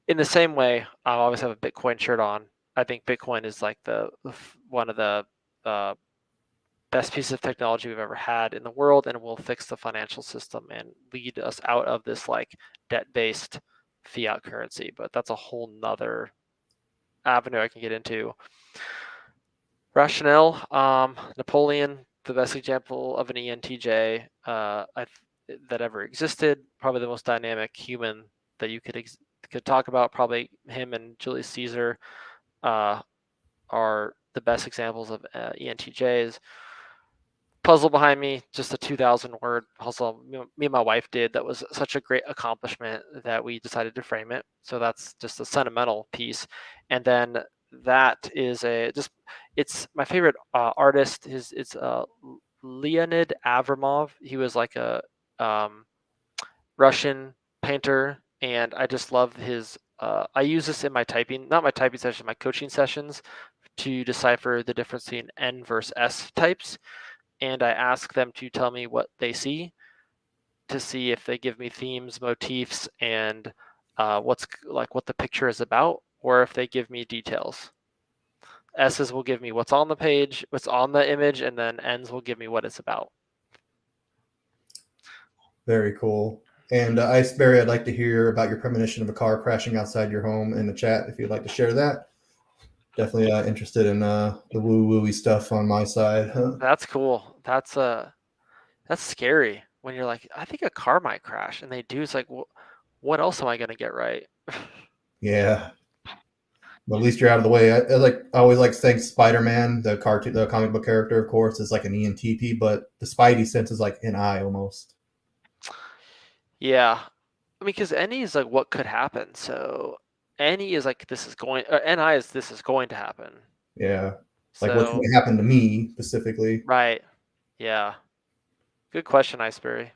In the same way, I always have a Bitcoin shirt on. I think Bitcoin is like one of the uh, best piece of technology we've ever had in the world, and will fix the financial system and lead us out of this like debt-based fiat currency. But that's a whole nother avenue I can get into. Rationale, Napoleon, the best example of an ENTJ that ever existed, probably the most dynamic human that you could talk about. Probably him and Julius Caesar uh, are the best examples of ENTJs. Puzzle behind me, just a 2,000 word puzzle me and my wife did that was such a great accomplishment that we decided to frame it. So that's just a sentimental piece. And then that is it's my favorite artist. It's Leonid Avramov. He was like a um, Russian painter, and I just love his. I use this in my not my typing session, my coaching sessions, to decipher the difference between N versus S types, and I ask them to tell me what they see, to see if they give me themes, motifs, and what the picture is about, or if they give me details. S's will give me what's on the page, what's on the image, and then N's will give me what it's about. Very cool. And Iceberry, I'd like to hear about your premonition of a car crashing outside your home in the chat if you'd like to share that. Definitely interested in the woo-woo-y stuff on my side. That's cool. That's scary when you're like, I think a car might crash, and they do. It's like, what else am I gonna get right? Yeah. But at least you're out of the way. I always like to thank Spider-Man, the comic book character, of course, is like an ENTP, but the Spidey sense is like an I almost. Yeah, I mean, because NE is like what could happen. So NE is like this is going. NI is this is going to happen. Yeah. Like what's So going to happen to me specifically. right. Yeah. Good question, Iceberry.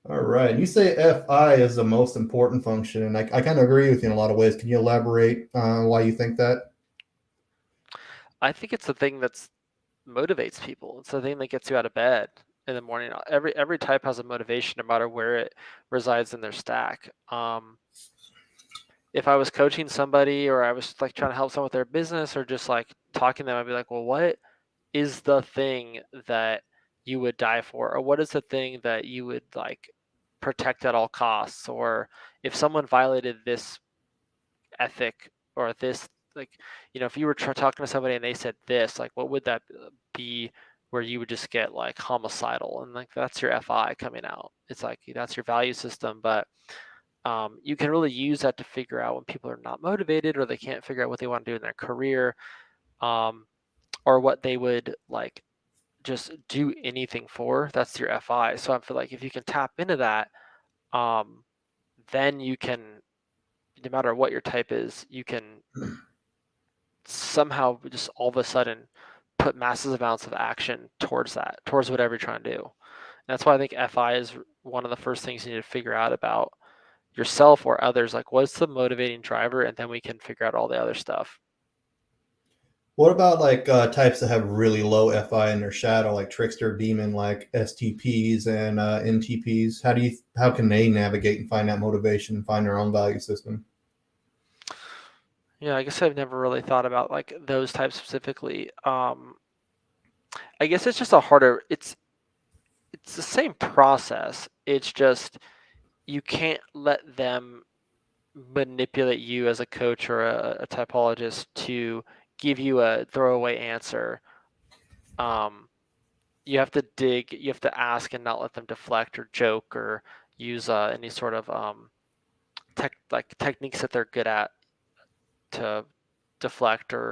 All right. You say FI is the most important function, and I kind of agree with you in a lot of ways. Can you elaborate on why you think that? I think it's the thing that motivates people. It's the thing that gets you out of bed in the morning. Every type has a motivation, no matter where it resides in their stack. If I was coaching somebody, or I was like trying to help someone with their business, or just like talking to them, I'd be like, well, what is the thing that you would die for, or what is the thing that you would like protect at all costs, or if someone violated this ethic, or this, like, if you were talking to somebody and they said this, like, what would that be, where you would just get like homicidal, and like that's your FI coming out. It's like that's your value system. But you can really use that to figure out when people are not motivated, or they can't figure out what they want to do in their career, or what they would like just do anything for. That's your FI. So I feel like if you can tap into that, then you can, no matter what your type is, you can somehow just all of a sudden put massive amounts of action towards that, towards whatever you're trying to do. And that's why I think FI is one of the first things you need to figure out about yourself or others. Like, what's the motivating driver? And then we can figure out all the other stuff. What about like types that have really low FI in their shadow, like trickster, demon, like STPs and NTPs? How can they navigate and find that motivation and find their own value system? Yeah, I guess I've never really thought about like those types specifically. I guess it's just a harder. It's the same process. It's just you can't let them manipulate you as a coach or a typologist to give you a throwaway answer. You have to dig, you have to ask, and not let them deflect or joke or use any sort of techniques that they're good at to deflect, or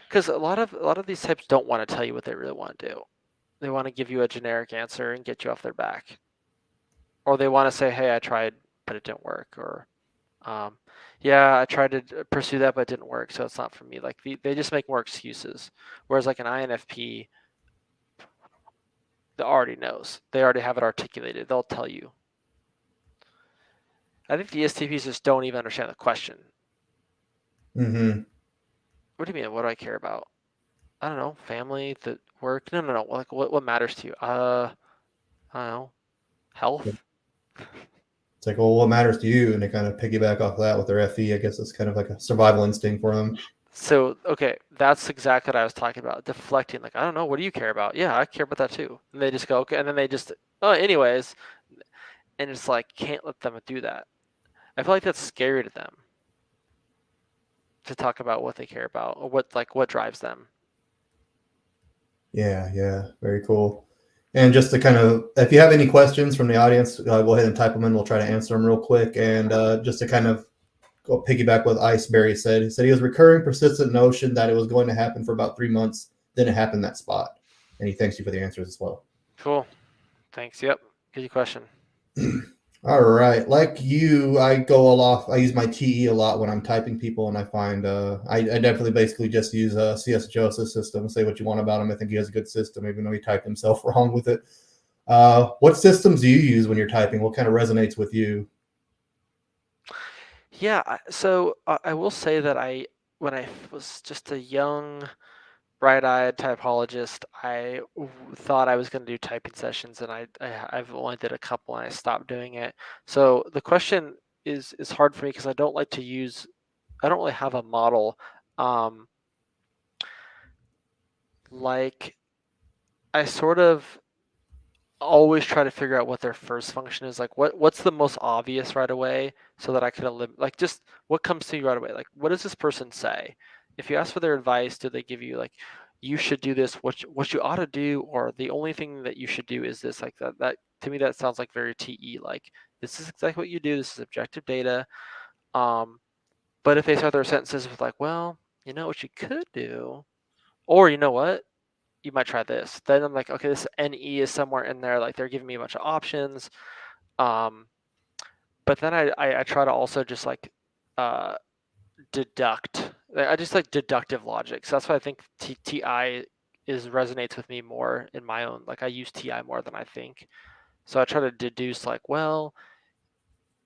because a lot of these types don't want to tell you what they really want to do. They want to give you a generic answer and get you off their back, or they want to say, "Hey, I tried, but it didn't work," or yeah, I tried to pursue that, but it didn't work, so it's not for me. Like they just make more excuses. Whereas like an INFP, they already knows. They already have it articulated. They'll tell you. I think the ESTPs just don't even understand the question. Mm-hmm. What do you mean? What do I care about? I don't know. Family, the work. No. Like what matters to you? I don't know. Health. It's like, well, what matters to you? And they kind of piggyback off that with their FE. I guess it's kind of like a survival instinct for them. So, okay, that's exactly what I was talking about. Deflecting, like, I don't know, what do you care about? Yeah, I care about that too. And they just go, okay, and then they just, oh, anyways, and it's like, can't let them do that. I feel like that's scary to them, to talk about what they care about, or what drives them. Yeah, very cool. And just to kind of, if you have any questions from the audience, go ahead and type them in. We'll try to answer them real quick. And just to kind of go piggyback what Iceberry said, he said he has a recurring, persistent notion that it was going to happen for about 3 months. Then it happened that spot. And he thanks you for the answers as well. Cool. Thanks. Yep. Good question. All right. Like you, I go a lot. I use my TE a lot when I'm typing people, and I find I definitely basically just use CS Joseph's system. Say what you want about him. I think he has a good system, even though he typed himself wrong with it. What systems do you use when you're typing? What kind of resonates with you? Yeah, so I will say that when I was just a young, bright-eyed typologist, thought I was going to do typing sessions, and I've only did a couple, and I stopped doing it. So the question is hard for me because I don't really have a model. Um, like I sort of always try to figure out what their first function is. Like what's the most obvious right away, so that I could like just what comes to you right away. Like what does this person say? If you ask for their advice, do they give you like you should do this, what you ought to do, or the only thing that you should do is this? Like that to me that sounds like very TE. Like this is exactly what you do. This is objective data. Um, but if they start their sentences with like, well, you know what you could do, or you know what, you might try this. Then I'm like, okay, this NE is somewhere in there. Like they're giving me a bunch of options. Um, but then I try to also just like deduct. I just like deductive logic. So that's why I think TI is resonates with me more in my own. Like I use TI more than I think. So I try to deduce like, well,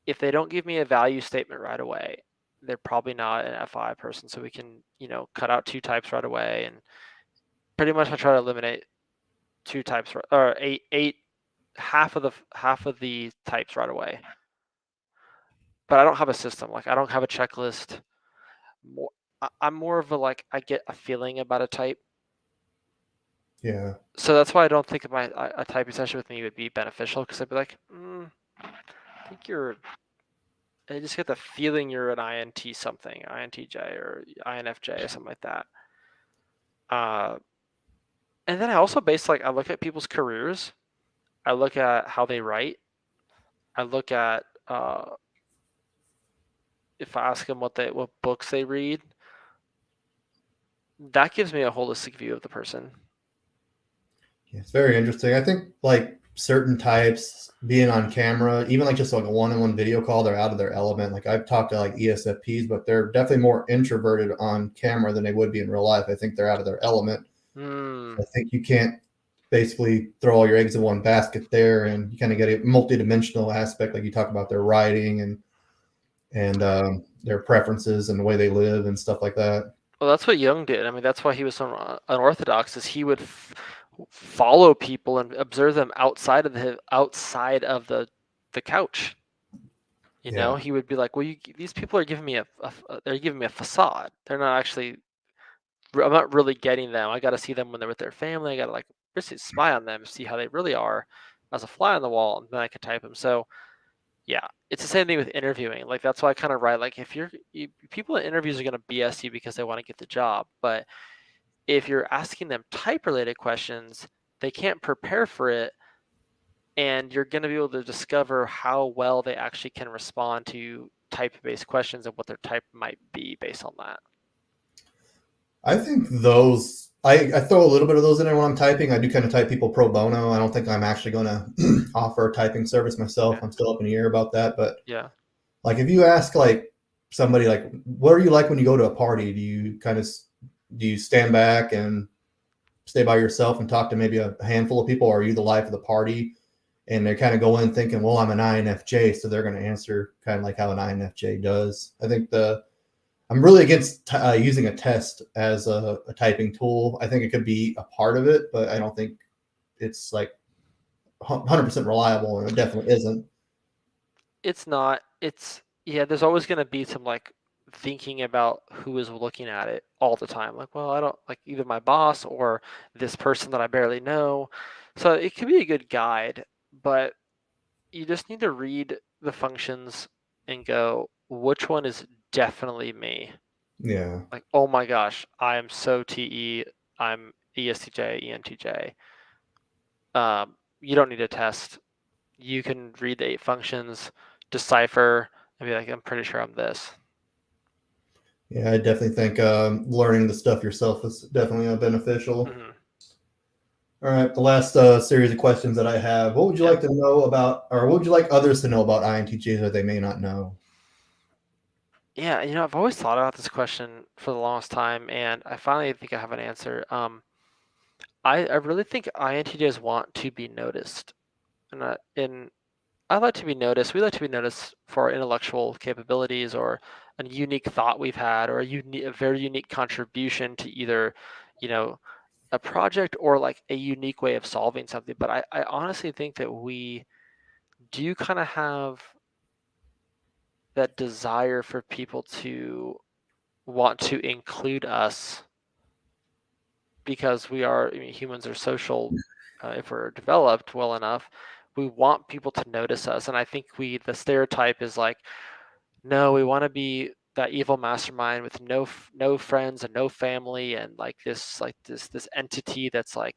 if they don't give me a value statement right away, they're probably not an FI person. So we can, cut out two types right away, and pretty much I try to eliminate two types or eight half of the types right away. But I don't have a system. Like I don't have a checklist. More, I'm more of a like I get a feeling about a type. Yeah. So that's why I don't think a typing session with me would be beneficial, because I'd be like, I think you're. I just get the feeling you're an INT something, INTJ or INFJ or something like that. And then I also I look at people's careers. I look at how they write. I look at if I ask them what books they read. That gives me a holistic view of the person. It's very interesting. I think like certain types being on camera, even like just like a one-on-one video call, they're out of their element. Like I've talked to like ESFPs, but they're definitely more introverted on camera than they would be in real life. I think they're out of their element. I think you can't basically throw all your eggs in one basket there, and you kind of get a multi-dimensional aspect, like you talk about their writing and their preferences and the way they live and stuff like that. Well, that's what Jung did. I mean, that's why he was so unorthodox. Is he would follow people and observe them outside of the couch. Yeah. He would be like, "Well, these people are giving me they're giving me a facade. They're not actually. I'm not really getting them. I got to see them when they're with their family. I got to like basically spy on them, see how they really are, as a fly on the wall, and then I can type them." So yeah, it's the same thing with interviewing. Like that's why I kind of write like if people in interviews are gonna BS you because they want to get the job, but if you're asking them type related questions, they can't prepare for it, and you're going to be able to discover how well they actually can respond to type based questions and what their type might be based on that. I think those I throw a little bit of those in there when I'm typing. I do kind of type people pro bono. I don't think I'm actually going to offer a typing service myself. Okay. I'm still up in the air about that. But Yeah. like, if you ask like somebody like, what are you like when you go to a party? Do you stand back and stay by yourself and talk to maybe a handful of people, or are you the life of the party? And they kind of go in thinking, well, I'm an INFJ, so they're going to answer kind of like how an INFJ does. I think I'm really against using a test as a typing tool. I think it could be a part of it, but I don't think it's like 100% reliable, and it definitely isn't. It's not. Yeah, there's always going to be some like thinking about who is looking at it all the time. Like, well, I don't like either my boss or this person that I barely know. So it could be a good guide, but you just need to read the functions and go, which one is definitely me? Yeah. Like, oh my gosh, I am so TE, I'm ESTJ, ENTJ. You don't need a test. You can read the 8 functions, decipher, and be like, I'm pretty sure I'm this. Yeah, I definitely think learning the stuff yourself is definitely beneficial. Mm-hmm. All right, the last series of questions that I have. What would you Yeah. like to know about, or what would you like others to know about INTJs that they may not know? Yeah, I've always thought about this question for the longest time, and I finally think I have an answer. I really think INTJs want to be noticed, and I like to be noticed. We like to be noticed for our intellectual capabilities or a unique thought we've had or a very unique contribution to either, you know, a project or like a unique way of solving something. But I honestly think that we do kind of have that desire for people to want to include us because humans are social. If we're developed well enough, we want people to notice us. And I think the stereotype is like, no, we want to be that evil mastermind with no friends and no family and this entity that's like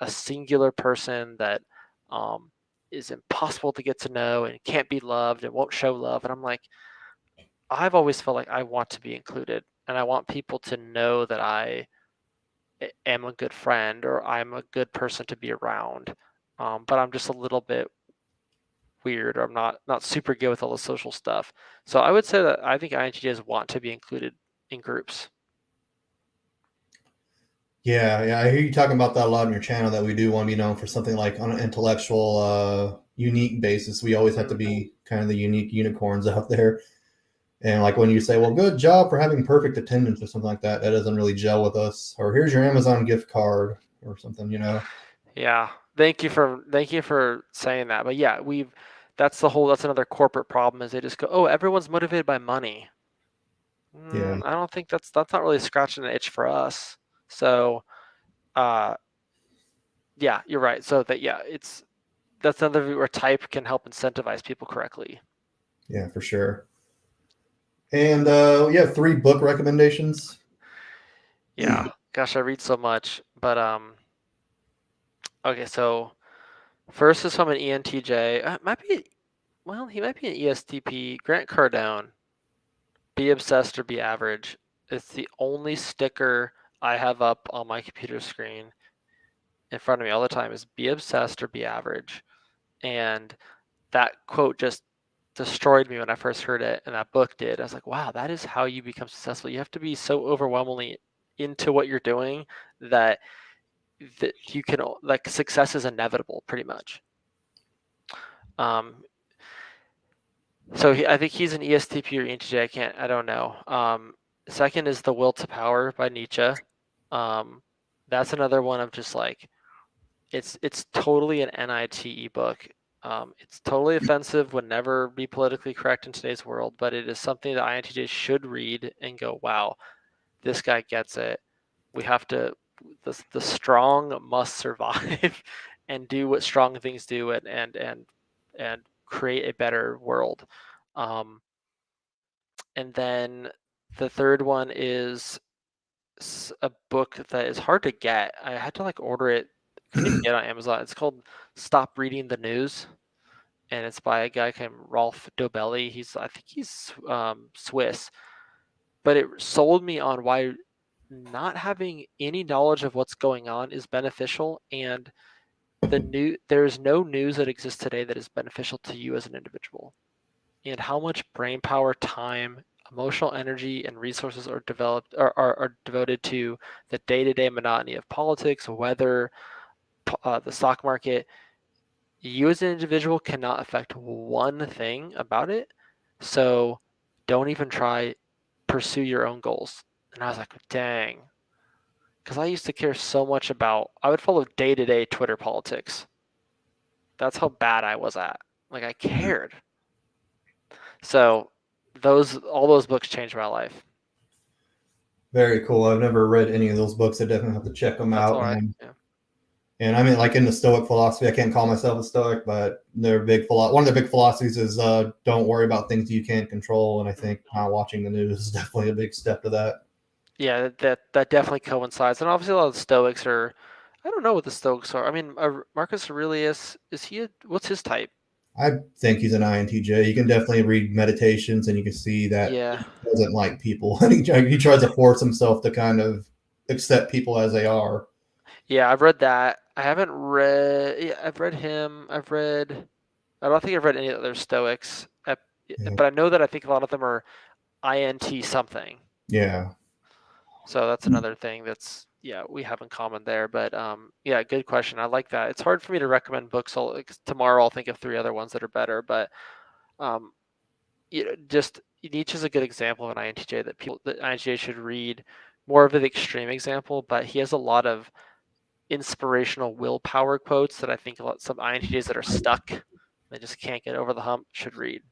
a singular person that um, is impossible to get to know and can't be loved and won't show love. And I'm like, I've always felt like I want to be included and I want people to know that I am a good friend or I'm a good person to be around. But I'm just a little bit weird or I'm not super good with all the social stuff. So I would say that I think INTJs want to be included in groups. Yeah, I hear you talking about that a lot on your channel. That we do want to be known for something like on an intellectual, unique basis. We always have to Mm. be kind of the unique unicorns out there. And like when you say, "Well, good job for having perfect attendance" or something like that, that doesn't really gel with us. Or here's your Amazon gift card or something. Yeah. Thank you for saying that. But yeah, that's another corporate problem is they just go, "Oh, everyone's motivated by money." Yeah, I don't think that's not really scratching an itch for us. So, uh yeah, you're right. So that yeah, that's another where type can help incentivize people correctly. yeah, for sure. And you have 3 book recommendations. Yeah. Gosh, I read so much. But okay, so first is from an ENTJ. He might be an ESTP. Grant Cardone. Be obsessed or be average. It's the only sticker I have up on my computer screen in front of me all the time is be obsessed or be average. And that quote just destroyed me when I first heard it, and that book did. I was like, wow, that is how you become successful. You have to be so overwhelmingly into what you're doing that you can like success is inevitable, pretty much. Um, I think he's an ESTP or ENTJ. I don't know. Second is The Will to Power by Nietzsche. Um, that's another one of just like it's totally an NITE book. It's totally offensive, would never be politically correct in today's world, but it is something that INTJs should read and go, wow, this guy gets it. We have to, the strong must survive and do what strong things do and create a better world. Um, and then the third one is a book that is hard to get. I had to like order it. Couldn't even get it on Amazon. It's called Stop Reading the News, and it's by a guy named Rolf Dobelli. I think he's Swiss, but it sold me on why not having any knowledge of what's going on is beneficial, and there's no news that exists today that is beneficial to you as an individual, and how much brain power, time, emotional energy, and resources are devoted to the day-to-day monotony of politics, weather, the stock market. You as an individual cannot affect one thing about it, so don't even try pursue your own goals. And I was like, dang, because I used to care so much about. I would follow day-to-day Twitter politics. That's how bad I was at. Like I cared. So all those books changed my life. Very cool. I've never read any of those books. I definitely have to check them That's all out. right. And Yeah. and I mean, like in the Stoic philosophy, I can't call myself a Stoic, but one of their big philosophies is don't worry about things you can't control. And I think not watching the news is definitely a big step to that. Yeah, that definitely coincides. And obviously a lot of the Stoics are I don't know what the Stoics are. I mean, Marcus Aurelius, what's his type? I think he's an INTJ. You can definitely read Meditations, and you can see that Yeah. he doesn't like people. He tries to force himself to kind of accept people as they are. Yeah, I've read that. I haven't read. Yeah, I've read him. I've read. I don't think I've read any other Stoics, Yeah. but I know that I think a lot of them are INT something. Yeah. So that's another thing that's yeah we have in common there. But yeah, good question. I like that. It's hard for me to recommend books. Tomorrow I'll think of three other ones that are better. But um, just Nietzsche's a good example of an INTJ that INTJ should read. More of an extreme example, but he has a lot of inspirational willpower quotes that I think some INTJs that are stuck, they just can't get over the hump, should read.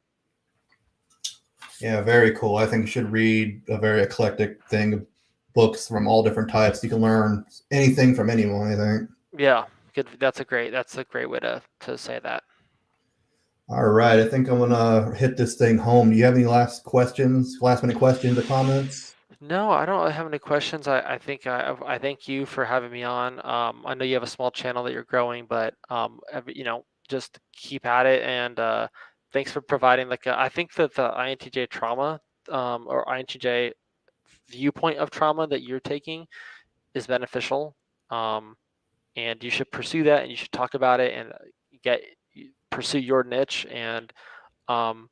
Yeah, very cool. I think you should read a very eclectic thing of books from all different types. You can learn anything from anyone, I think. Yeah, good. That's a great way to say that. All right. I think I'm gonna hit this thing home. Do you have any last questions, last minute questions or comments? No, I don't have any questions. I think I thank you for having me on. I know you have a small channel that you're growing, but just keep at it. And thanks for providing I think that the INTJ trauma or INTJ viewpoint of trauma that you're taking is beneficial. Um, and you should pursue that, and you should talk about it, and get pursue your niche. And um,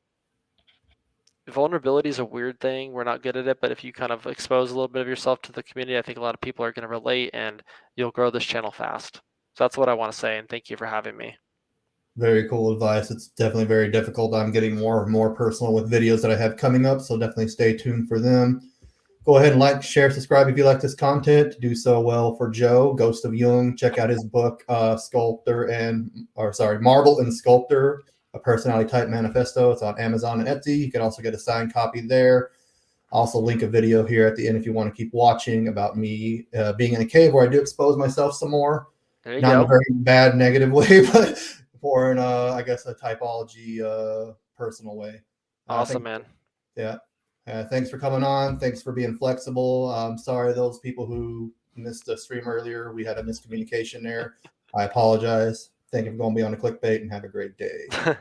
vulnerability is a weird thing. We're not good at it, but if you kind of expose a little bit of yourself to the community, I think a lot of people are going to relate, and you'll grow this channel fast. So that's what I want to say, and thank you for having me. Very cool advice. It's definitely very difficult. I'm getting more and more personal with videos that I have coming up, so definitely stay tuned for them. Go ahead and like, share, subscribe if you like this content. Do so well for Joe, Ghost of Jung. Check out his book, Marble and Sculptor, a personality type manifesto. It's on Amazon and Etsy. You can also get a signed copy there. Also link a video here at the end if you want to keep watching about me being in a cave where I do expose myself some more. There you Not in a go. very bad, negative way, but more in, I guess, a typology personal way. Awesome, man. Yeah. Thanks for coming on. Thanks for being flexible. Sorry, those people who missed the stream earlier. We had a miscommunication there. I apologize. Thank you for going beyond the clickbait and have a great day.